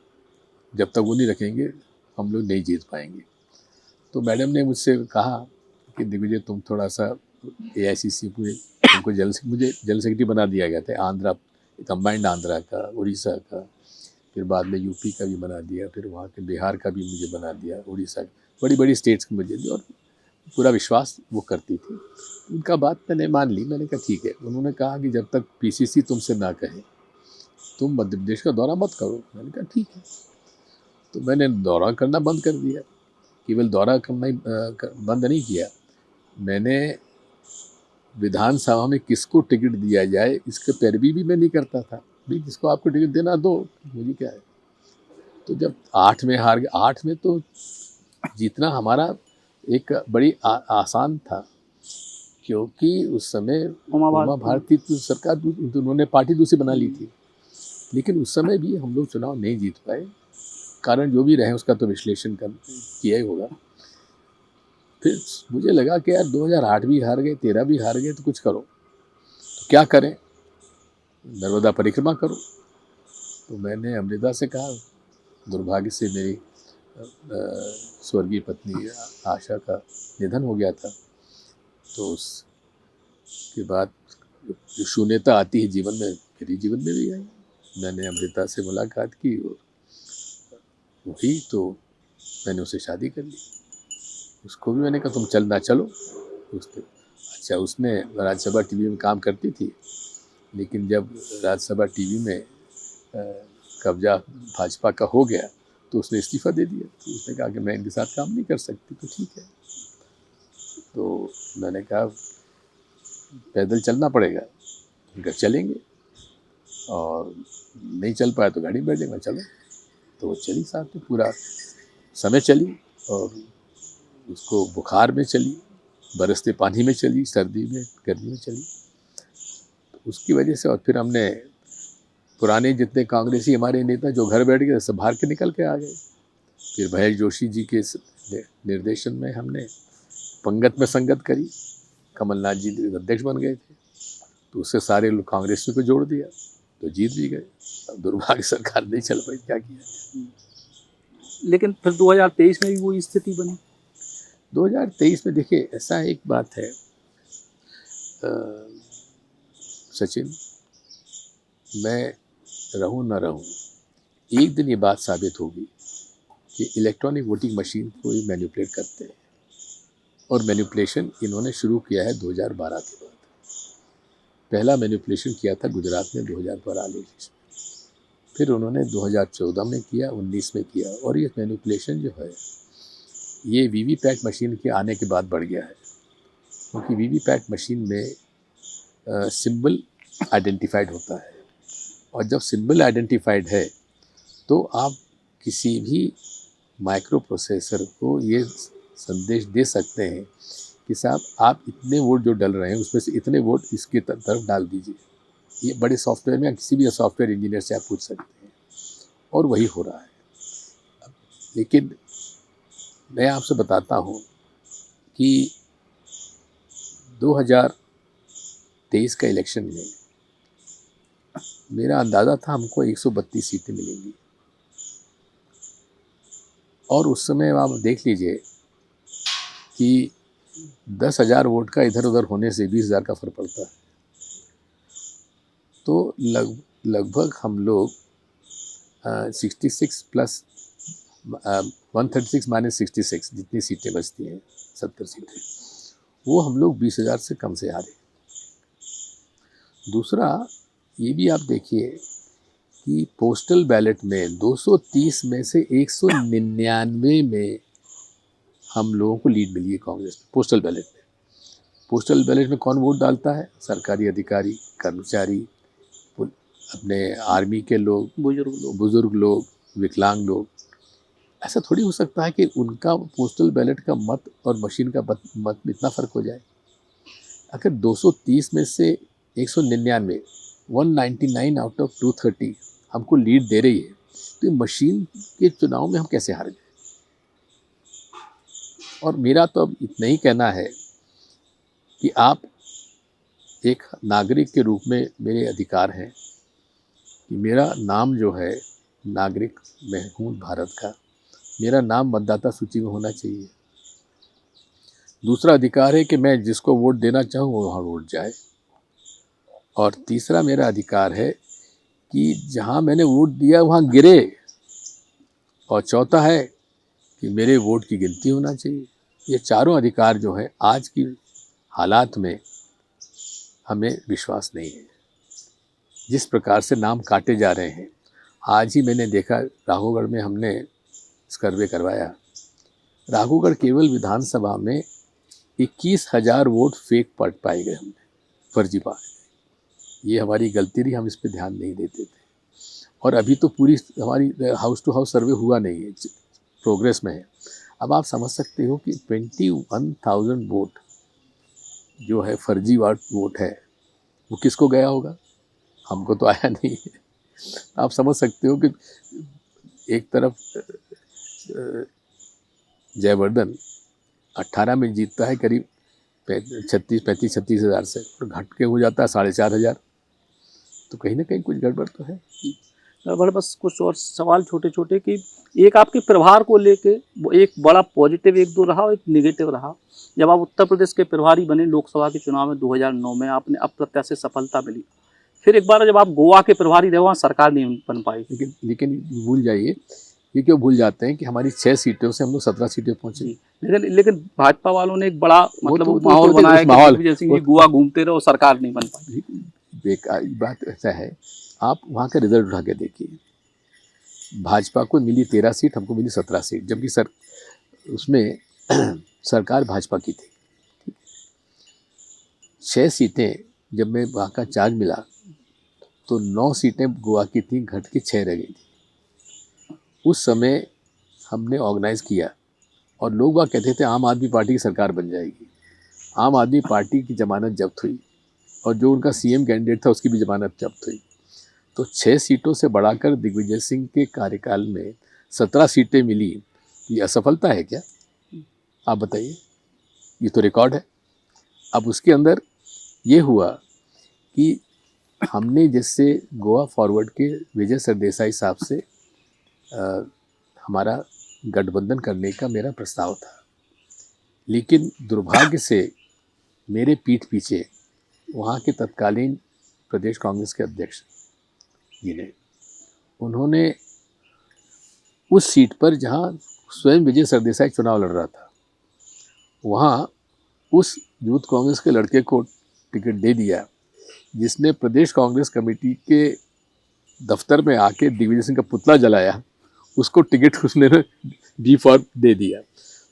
जब तक वो नहीं रखेंगे हम लोग नहीं जीत पाएंगे। तो मैडम ने मुझसे कहा कि दिग्विजय तुम थोड़ा सा AICC पूरे मुझे जल सेक्रेटरी बना दिया गया था, आंध्रा कंबाइंड आंध्रा का, उड़ीसा का, फिर बाद में यूपी का भी बना दिया, फिर वहाँ के बिहार का भी मुझे बना दिया, उड़ीसा बड़ी बड़ी स्टेट्स को मुझे दी, और पूरा विश्वास वो करती थी। उनका बात मैंने मान ली। मैंने कहा ठीक है। उन्होंने कहा कि जब तक PCC तुमसे ना कहे तुम मध्य प्रदेश का दौरा मत करो। मैंने कहा ठीक है। तो मैंने दौरा करना बंद कर दिया। केवल दौरा करना ही बंद नहीं किया, मैंने विधानसभा में किसको टिकट दिया जाए इसके पैरवी भी मैं नहीं करता था। भाई जिसको आपको टिकट देना दो, मुझे क्या है। तो जब 8 में हार गए, 8 में तो जीतना हमारा एक बड़ी आसान था, क्योंकि उस समय उमा भारती तो सरकार उन्होंने पार्टी दूसरी बना ली थी, लेकिन उस समय भी हम लोग चुनाव नहीं जीत पाए। कारण जो भी रहे उसका तो विश्लेषण किया ही होगा। फिर मुझे लगा कि यार 2008 भी हार गए, 13 भी हार गए, तो कुछ करो। तो क्या करें? नर्मदा परिक्रमा करो। तो मैंने अमृता से कहा, दुर्भाग्य से मेरी स्वर्गीय पत्नी आशा का निधन हो गया था, तो उसके बाद जो शून्यता आती है जीवन में, मेरे जीवन में भी आई। मैंने अमृता से मुलाकात की और वही तो मैंने उससे शादी कर ली। उसको भी मैंने कहा तुम चल ना चलो। अच्छा, उसने राज्यसभा टीवी में काम करती थी, लेकिन जब राज्यसभा टीवी में कब्जा भाजपा का हो गया तो उसने इस्तीफा दे दिया। तो उसने कहा कि मैं इनके साथ काम नहीं कर सकती। तो ठीक है। तो मैंने कहा पैदल चलना पड़ेगा, उनका चलेंगे, और नहीं चल पाया तो गाड़ी में बैठ जाएंगे। चलो। तो वो चली साथ में, पूरा समय चली, और उसको बुखार में चली, बरसते पानी में चली, सर्दी में गर्मी में चली। तो उसकी वजह से और फिर हमने पुराने जितने कांग्रेसी हमारे नेता जो घर बैठ गए सब बाहर के निकल के आ गए। फिर भैल जोशी जी के निर्देशन में हमने पंगत में संगत करी। कमलनाथ जी अध्यक्ष बन गए थे, तो उससे सारे लोग कांग्रेसियों को जोड़ दिया, तो जीत भी गए। अब दुर्भाग्य सरकार नहीं चल पाई, क्या किया। लेकिन फिर 2023 में भी वही स्थिति बनी। 2023 में देखिए ऐसा एक बात है सचिन, मैं रहूं ना रहूं, एक दिन ये बात साबित होगी कि इलेक्ट्रॉनिक वोटिंग मशीन को ये मैनिपुलेट करते हैं, और मैनिपुलेशन इन्होंने शुरू किया है 2012 के बाद। पहला मैनिपुलेशन किया था गुजरात में 2012 में, फिर उन्होंने 2014 में किया, 19 में किया, और ये मैनिपुलेशन जो है ये वीवीपैट मशीन के आने के बाद बढ़ गया है। क्योंकि वीवीपैट मशीन में सिंबल आइडेंटिफाइड होता है, और जब सिंबल आइडेंटिफाइड है तो आप किसी भी माइक्रो प्रोसेसर को ये संदेश दे सकते हैं कि साहब आप इतने वोट जो डल रहे हैं उसमें से इतने वोट इसकी तरफ डाल दीजिए। ये बड़े सॉफ्टवेयर में किसी भी सॉफ्टवेयर इंजीनियर से आप पूछ सकते हैं, और वही हो रहा है। लेकिन मैं आपसे बताता हूँ कि 2023 का इलेक्शन में मेरा अंदाज़ा था हमको 132 सीटें मिलेंगी, और उस समय आप देख लीजिए कि 10,000 वोट का इधर उधर होने से 20,000 का फर्क पड़ता है। तो लगभग हम लोग 66 प्लस 136 माइनस 66 जितनी सीटें बचती हैं, 70 सीटें, वो हम लोग 20,000 से कम से हारे। दूसरा ये भी आप देखिए कि पोस्टल बैलेट में 230 में से 199 में हम लोगों को लीड मिली है कांग्रेस में। पोस्टल बैलेट में कौन वोट डालता है? सरकारी अधिकारी, कर्मचारी, अपने आर्मी के लोग, बुजुर्ग लोग, विकलांग लोग। ऐसा थोड़ी हो सकता है कि उनका पोस्टल बैलेट का मत और मशीन का मत में इतना फ़र्क हो जाए। अगर 230 में से 199, 199 आउट ऑफ 230 हमको लीड दे रही है, तो मशीन के चुनाव में हम कैसे हार गए? और मेरा तो अब इतना ही कहना है कि आप एक नागरिक के रूप में मेरे अधिकार हैं कि मेरा नाम जो है, नागरिक मैं हूँ भारत का, मेरा नाम मतदाता सूची में होना चाहिए। दूसरा अधिकार है कि मैं जिसको वोट देना चाहूँ वो वहाँ वोट जाए। और तीसरा मेरा अधिकार है कि जहाँ मैंने वोट दिया वहाँ गिरे। और चौथा है कि मेरे वोट की गिनती होना चाहिए। ये चारों अधिकार जो हैं आज की हालात में हमें विश्वास नहीं है। जिस प्रकार से नाम काटे जा रहे हैं, आज ही मैंने देखा राघोगढ़ में हमने सर्वे करवाया, राघोगढ़ केवल विधानसभा में 21,000 वोट फेक पाए गए, हमने फर्जी पाए। ये हमारी गलती रही, हम इस पर ध्यान नहीं देते थे। और अभी तो पूरी हमारी हाउस टू हाउस सर्वे हुआ नहीं है, प्रोग्रेस में है। अब आप समझ सकते हो कि 21,000 वोट जो है फर्जी वोट है, वो किसको गया होगा? हमको तो आया नहीं है। आप समझ सकते हो कि एक तरफ जयवर्धन 18 में जीतता है करीब 36 हज़ार से, और घट के हो जाता है 4,500। तो कहीं ना कहीं कुछ गड़बड़ तो है। गड़बड़। बस कुछ और सवाल छोटे छोटे कि एक आपके प्रभार को लेके वो एक बड़ा पॉजिटिव एक दो रहा और एक नेगेटिव रहा। जब आप उत्तर प्रदेश के प्रभारी बने लोकसभा के चुनाव में 2009 में, आपने अप्रत्याशित सफलता मिली। फिर एक बार जब आप गोवा के प्रभारी रहे, वहाँ सरकार नहीं बन पाई। लेकिन भूल जाइए, ये क्यों भूल जाते हैं कि हमारी 6 सीटों से हम लोग 17 सीटें पहुंचे। लेकिन भाजपा वालों ने एक बड़ा मतलब माहौल बनाया कि दिग्विजय सिंह जी गोवा घूमते रहे और सरकार नहीं बन पाई। बेकार बात ऐसा है, आप वहाँ का रिजल्ट उठा के देखिए। भाजपा को मिली 13 सीट, हमको मिली 17 सीट, जबकि उसमें सरकार भाजपा की थी। 6 सीटें जब मैं वहाँ का चार्ज मिला तो 9 सीटें गोवा की थी, घट के 6 रह गई थी। उस समय हमने ऑर्गेनाइज किया और लोग वह कहते थे आम आदमी पार्टी की सरकार बन जाएगी। आम आदमी पार्टी की जमानत जब्त हुई और जो उनका सीएम कैंडिडेट था उसकी भी जमानत जब्त हुई। तो 6 सीटों से बढ़ाकर दिग्विजय सिंह के कार्यकाल में 17 सीटें मिली। ये असफलता है क्या? आप बताइए, ये तो रिकॉर्ड है। अब उसके अंदर ये हुआ कि हमने जिससे गोवा फॉरवर्ड के विजय सरदेसाई साहब से हमारा गठबंधन करने का मेरा प्रस्ताव था, लेकिन दुर्भाग्य से मेरे पीठ पीछे वहाँ के तत्कालीन प्रदेश कांग्रेस के अध्यक्ष जी ने, उन्होंने उस सीट पर जहाँ स्वयं विजय सरदेसाई चुनाव लड़ रहा था, वहाँ उस यूथ कांग्रेस के लड़के को टिकट दे दिया, जिसने प्रदेश कांग्रेस कमेटी के दफ्तर में आके दिग्विजय सिंह का पुतला जलाया। उसको टिकट उसने बी फॉर्म दे दिया।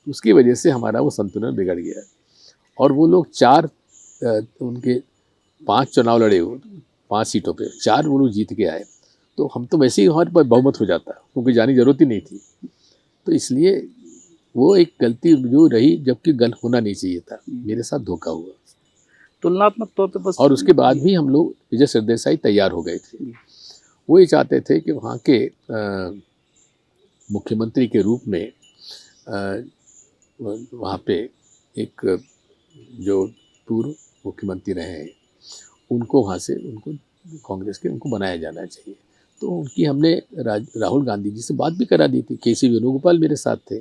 उसकी वजह से हमारा वो संतुलन बिगड़ गया। और वो लोग 4 उनके 5 चुनाव लड़े हो, 5 सीटों पे 4 वो लोग जीत के आए। तो हम तो वैसे ही हमारे पास बहुमत हो जाता, क्योंकि जाने की जरूरत ही नहीं थी। तो इसलिए वो एक गलती जो रही, जबकि गलत होना नहीं चाहिए था। मेरे साथ धोखा हुआ तुलनात्मक तौर पे बस। और उसके बाद भी हम लोग विजय सरदेसाई तैयार हो गए थे। वो ये चाहते थे कि वहाँ के मुख्यमंत्री के रूप में वहाँ पे एक जो पूर्व मुख्यमंत्री रहे हैं, उनको वहाँ से उनको कांग्रेस के उनको बनाया जाना चाहिए। तो उनकी हमने राहुल गांधी जी से बात भी करा दी थी। केसी वेणुगोपाल मेरे साथ थे,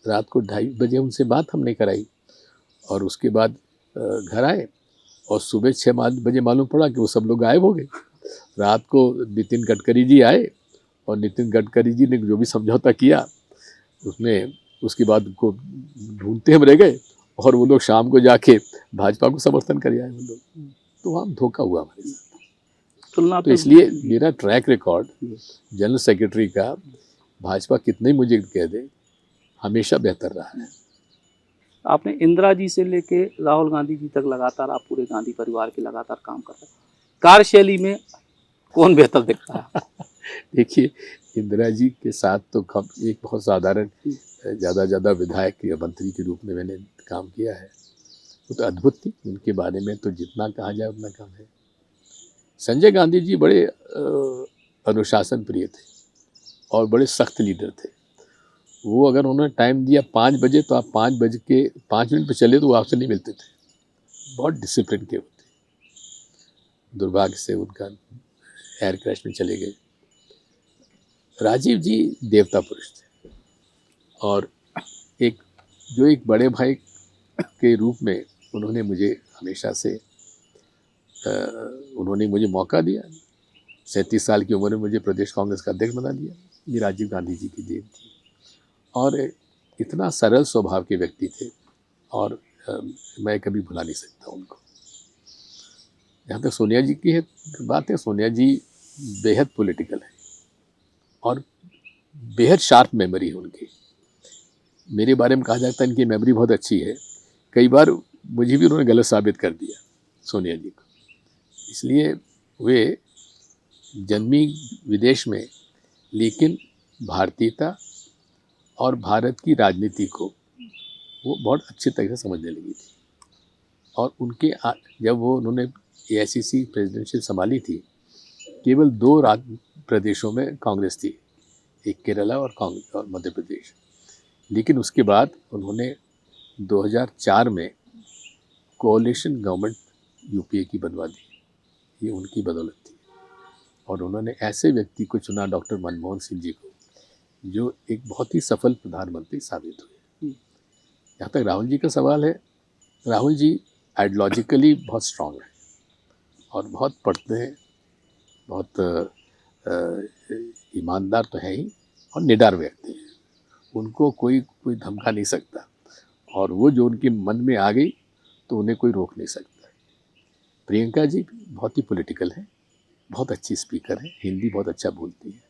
रात को 2:30 बजे उनसे बात हमने कराई और उसके बाद घर आए और सुबह 6 बजे मालूम पड़ा कि वो सब लोग गायब हो गए। रात को नितिन गडकरी जी आए और नितिन गडकरी जी ने जो भी समझौता किया उसमें उसके बाद उनको ढूंढते हम रह गए और वो लोग शाम को जाके भाजपा को समर्थन कर आए वो लोग। तो वहाँ धोखा हुआ हमारे साथ। तुलना तो इसलिए मेरा ट्रैक रिकॉर्ड जनरल सेक्रेटरी का भाजपा कितने ही मुझे कह दे हमेशा बेहतर रहा है। आपने इंदिरा जी से लेके राहुल गांधी जी तक लगातार आप पूरे गांधी परिवार के लगातार काम कर रहे हैं, कार्यशैली में कौन बेहतर दिखता है? देखिए, इंदिरा जी के साथ तो एक बहुत साधारण ज़्यादा विधायक या मंत्री के रूप में मैंने काम किया है, वो तो अद्भुत थी। उनके बारे में तो जितना कहा जाए उतना कम है। संजय गांधी जी बड़े अनुशासन प्रिय थे और बड़े सख्त लीडर थे। वो अगर उन्होंने टाइम दिया 5 बजे तो आप 5 बज के 5 मिनट पर चले तो वो आपसे नहीं मिलते थे। बहुत डिसिप्लिन के होते। दुर्भाग्य से उनका एयर क्रैश में चले गए। राजीव जी देवता पुरुष थे और एक बड़े भाई के रूप में उन्होंने मुझे हमेशा से उन्होंने मुझे मौका दिया। 37 साल की उम्र में मुझे प्रदेश कांग्रेस का अध्यक्ष बना दिया। ये राजीव गांधी जी की देन थी और इतना सरल स्वभाव के व्यक्ति थे और मैं कभी भुला नहीं सकता उनको। जहाँ तक सोनिया जी की बात है, सोनिया जी बेहद पॉलिटिकल है और बेहद शार्प मेमोरी है उनकी। मेरे बारे में कहा जाता है इनकी मेमोरी बहुत अच्छी है। कई बार मुझे भी उन्होंने गलत साबित कर दिया सोनिया जी को। इसलिए वे जन्मी विदेश में लेकिन भारतीयता और भारत की राजनीति को वो बहुत अच्छी तरह से समझने लगी थी। और उनके जब उन्होंने AICC प्रेसिडेंशियल संभाली थी, केवल 2 प्रदेशों में कांग्रेस थी, एक केरला और मध्य प्रदेश। लेकिन उसके बाद उन्होंने 2004 में कोalition गवर्नमेंट UPA की बनवा दी। ये उनकी बदौलत थी और उन्होंने ऐसे व्यक्ति को चुना, डॉक्टर मनमोहन सिंह जी को, जो एक बहुत ही सफल प्रधानमंत्री साबित हुए। यहाँ तक राहुल जी का सवाल है, राहुल जी आइडियोलॉजिकली बहुत स्ट्रांग है और बहुत पढ़ते हैं, बहुत ईमानदार तो है ही और निडर व्यक्ति हैं। उनको कोई धमका नहीं सकता और वो जो उनके मन में आ गई तो उन्हें कोई रोक नहीं सकता। प्रियंका जी बहुत ही पॉलिटिकल है, बहुत अच्छी स्पीकर है, हिंदी बहुत अच्छा बोलती है,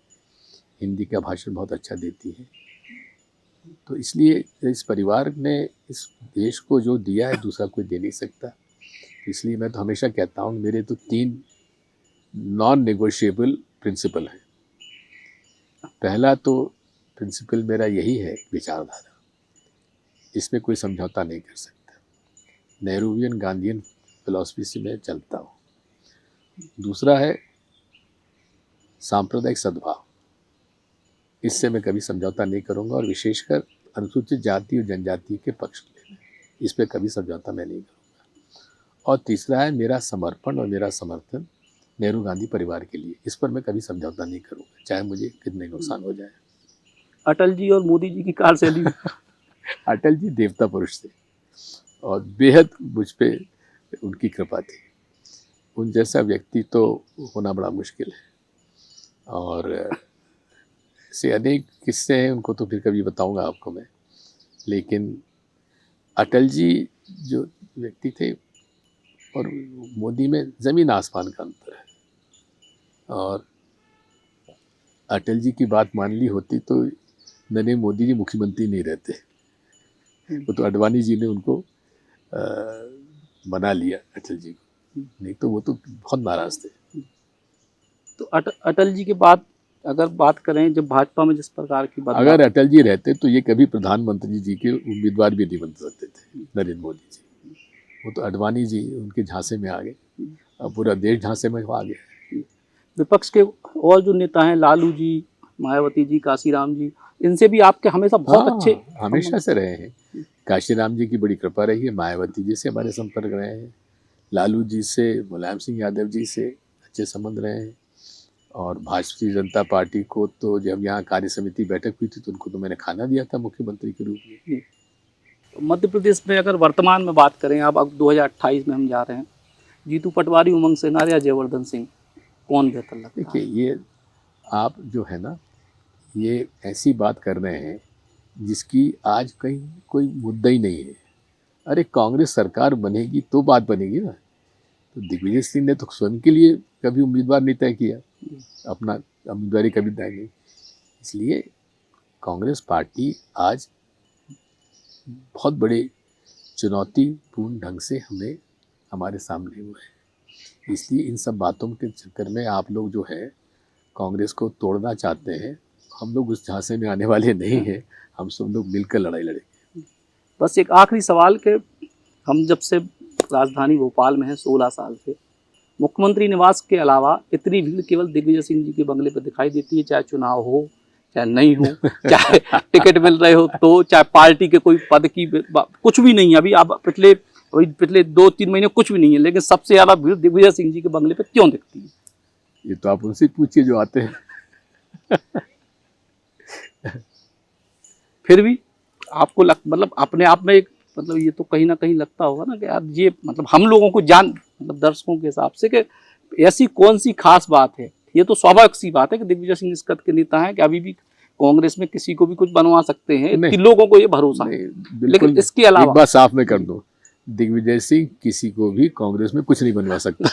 हिंदी का भाषण बहुत अच्छा देती है। तो इसलिए इस परिवार ने इस देश को जो दिया है दूसरा कोई दे नहीं सकता। इसलिए मैं तो हमेशा कहता हूँ मेरे तो 3 नॉन नेगोशिएबल प्रिंसिपल हैं। पहला तो प्रिंसिपल मेरा यही है, विचारधारा, इसमें कोई समझौता नहीं कर सकता। नेहरूवियन गांधीयन फिलॉसफी से मैं चलता हूँ। दूसरा है सांप्रदायिक सद्भाव, इससे मैं कभी समझौता नहीं करूँगा और विशेषकर अनुसूचित जाति और जनजाति के पक्ष में इस पर कभी समझौता मैं नहीं करूँगा। और तीसरा है मेरा समर्पण और मेरा समर्थन नेहरू गांधी परिवार के लिए, इस पर मैं कभी समझौता नहीं करूँगा, चाहे मुझे कितने नुकसान हो जाए। अटल जी और मोदी जी की कार्यशैली अटल जी देवता पुरुष थे और बेहद मुझ पे उनकी कृपा थी। उन जैसा व्यक्ति तो होना बड़ा मुश्किल है और ऐसे अनेक किस्से हैं, उनको तो फिर कभी बताऊंगा आपको मैं। लेकिन अटल जी जो व्यक्ति थे और मोदी में ज़मीन आसमान का अंतर है। और अटल जी की बात मान ली होती तो नरेंद्र मोदी जी मुख्यमंत्री नहीं रहते, वो तो अडवाणी जी ने उनको बना लिया अटल जी को, नहीं तो वो तो बहुत नाराज़ थे। तो अटल जी के बाद अगर बात करें, जब भाजपा में जिस प्रकार की बात, अगर अटल जी रहते तो ये कभी प्रधानमंत्री जी के उम्मीदवार भी नहीं बन सकते थे नरेंद्र मोदी जी। वो तो अडवाणी जी उनके झांसे में आ गए, अब पूरा देश झांसे में आ गया। विपक्ष के और जो नेता हैं, लालू जी, मायावती जी, काशीराम जी, इनसे भी आपके हमेशा बहुत अच्छे हमेशा से रहे हैं। काशीराम जी की बड़ी कृपा रही है, मायावती जी से हमारे संपर्क रहे हैं, लालू जी से, मुलायम सिंह यादव जी से अच्छे संबंध रहे हैं। और भारतीय जनता पार्टी को तो जब यहाँ कार्य समिति बैठक हुई थी तो उनको तो मैंने खाना दिया था मुख्यमंत्री के रूप में। मध्य प्रदेश में अगर वर्तमान में बात करें, अब 2028 में हम जा रहे हैं, जीतू पटवारी, उमंग सिंघार या जयवर्धन सिंह, कौन बेहतर लगता है? देखिए, ये आप जो है ना, ये ऐसी बात कर रहे हैं जिसकी आज कहीं कोई मुद्दा ही नहीं है। अरे कांग्रेस सरकार बनेगी तो बात बनेगी ना। तो दिग्विजय सिंह ने तो स्वयं के लिए कभी उम्मीदवार नहीं तय किया, अपना उम्मीदवारी कभी तय नहीं। इसलिए कांग्रेस पार्टी आज बहुत बड़े चुनौतीपूर्ण ढंग से हमारे सामने हुआ है। इसलिए इन सब बातों के चक्कर में आप लोग जो है कांग्रेस को तोड़ना चाहते हैं। हम लोग उस झांसे में आने वाले नहीं हैं, हम सब लोग मिलकर लड़ाई लड़ेंगे। बस एक आखिरी सवाल के, हम जब से राजधानी भोपाल में हैं 16 साल से, मुख्यमंत्री निवास के अलावा इतनी भीड़ केवल दिग्विजय सिंह जी के बंगले पर दिखाई देती है, चाहे चुनाव हो चाहे नहीं हो, चाहे टिकट मिल रहे हो तो, चाहे पार्टी के कोई पद की कुछ भी नहीं है। अभी आप पिछले 2-3 महीने कुछ भी नहीं है, लेकिन सबसे ज्यादा भीड़ दिग्विजय सिंह जी के बंगले पर क्यों दिखती है? ये तो आप उनसे पूछिए जो आते हैं। फिर भी आपको मतलब अपने आप में एक मतलब ये तो कहीं ना कहीं लगता होगा ना कि यार ये मतलब हम लोगों को मतलब दर्शकों के हिसाब से कि ऐसी कौन सी खास बात है? ये तो स्वाभाविक सी बात है कि दिग्विजय सिंह इस कद के नेता हैं कि अभी भी कांग्रेस में किसी को भी कुछ बनवा सकते हैं, इतने लोगों को ये भरोसा है। लेकिन इसके अलावा एक बात साफ मैं कर दूं, दिग्विजय सिंह किसी को भी कांग्रेस में कुछ नहीं बनवा सकता।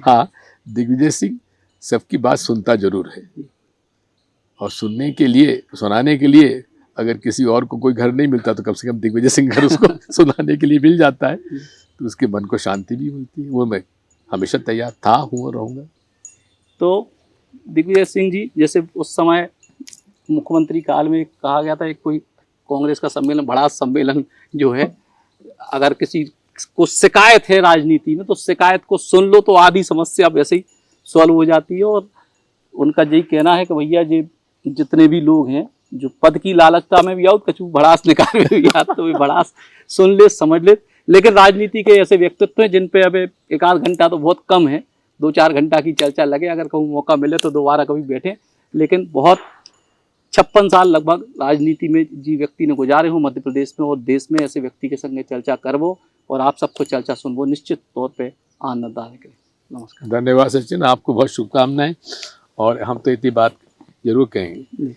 हाँ, दिग्विजय सिंह सबकी बात सुनता जरूर है, और सुनाने के लिए अगर किसी और को कोई घर नहीं मिलता तो कम से कम दिग्विजय सिंह घर उसको सुनाने के लिए मिल जाता है, तो उसके मन को शांति भी मिलती है। वो मैं हमेशा तैयार था, हूँ और रहूँगा। तो दिग्विजय सिंह जी, जैसे उस समय मुख्यमंत्री काल में कहा गया था, एक कोई कांग्रेस का सम्मेलन, बड़ा सम्मेलन जो है, अगर किसी को शिकायत है राजनीति में तो शिकायत को सुन लो तो आधी समस्या वैसे ही सॉल्व हो जाती है। और उनका यही कहना है कि भैया जी जितने भी लोग हैं जो पद की लालचता में भी आओ, कछु भड़ास निकाल में भी आते तो भड़ास सुन ले, समझ ले। लेकिन राजनीति के ऐसे व्यक्तित्व हैं जिन पे अब 1-8 घंटा तो बहुत कम है, 2-4 घंटा की चर्चा लगे, अगर कभी मौका मिले तो दोबारा कभी बैठे। लेकिन बहुत 56 साल लगभग राजनीति में जी व्यक्ति ने गुजारे हो मध्य प्रदेश में और देश में, ऐसे व्यक्ति के संग चर्चा करवो और आप सबको चर्चा सुनवो, निश्चित तौर पर आनंददायक है। नमस्कार। धन्यवाद सचिन, आपको बहुत शुभकामनाएं। और हम तो इतनी बात जरूर कहेंगे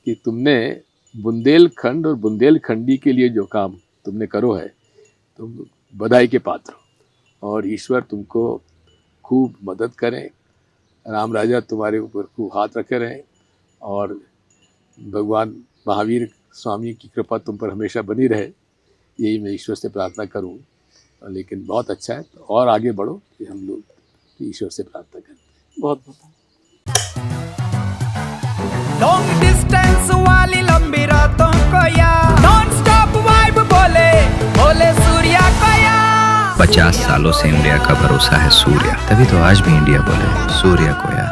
कि तुमने बुंदेलखंड और बुंदेलखंडी के लिए जो काम तुमने करो है, तुम बधाई के पात्र हो, और ईश्वर तुमको खूब मदद करें, राम राजा तुम्हारे ऊपर खूब हाथ रखे रहें, और भगवान महावीर स्वामी की कृपा तुम पर हमेशा बनी रहे, यही मैं ईश्वर से प्रार्थना करूं। लेकिन बहुत अच्छा है, तो और आगे बढ़ो, ये हम लोग ईश्वर से प्रार्थना करते हैं। बहुत बहुत लॉन्ग डिस्टेंस वाली लंबी रातों को या नॉन स्टॉप वाइब बोले सूर्या को या 50 सालों से इंडिया का भरोसा है सूर्या, तभी तो आज भी इंडिया बोले सूर्या को या।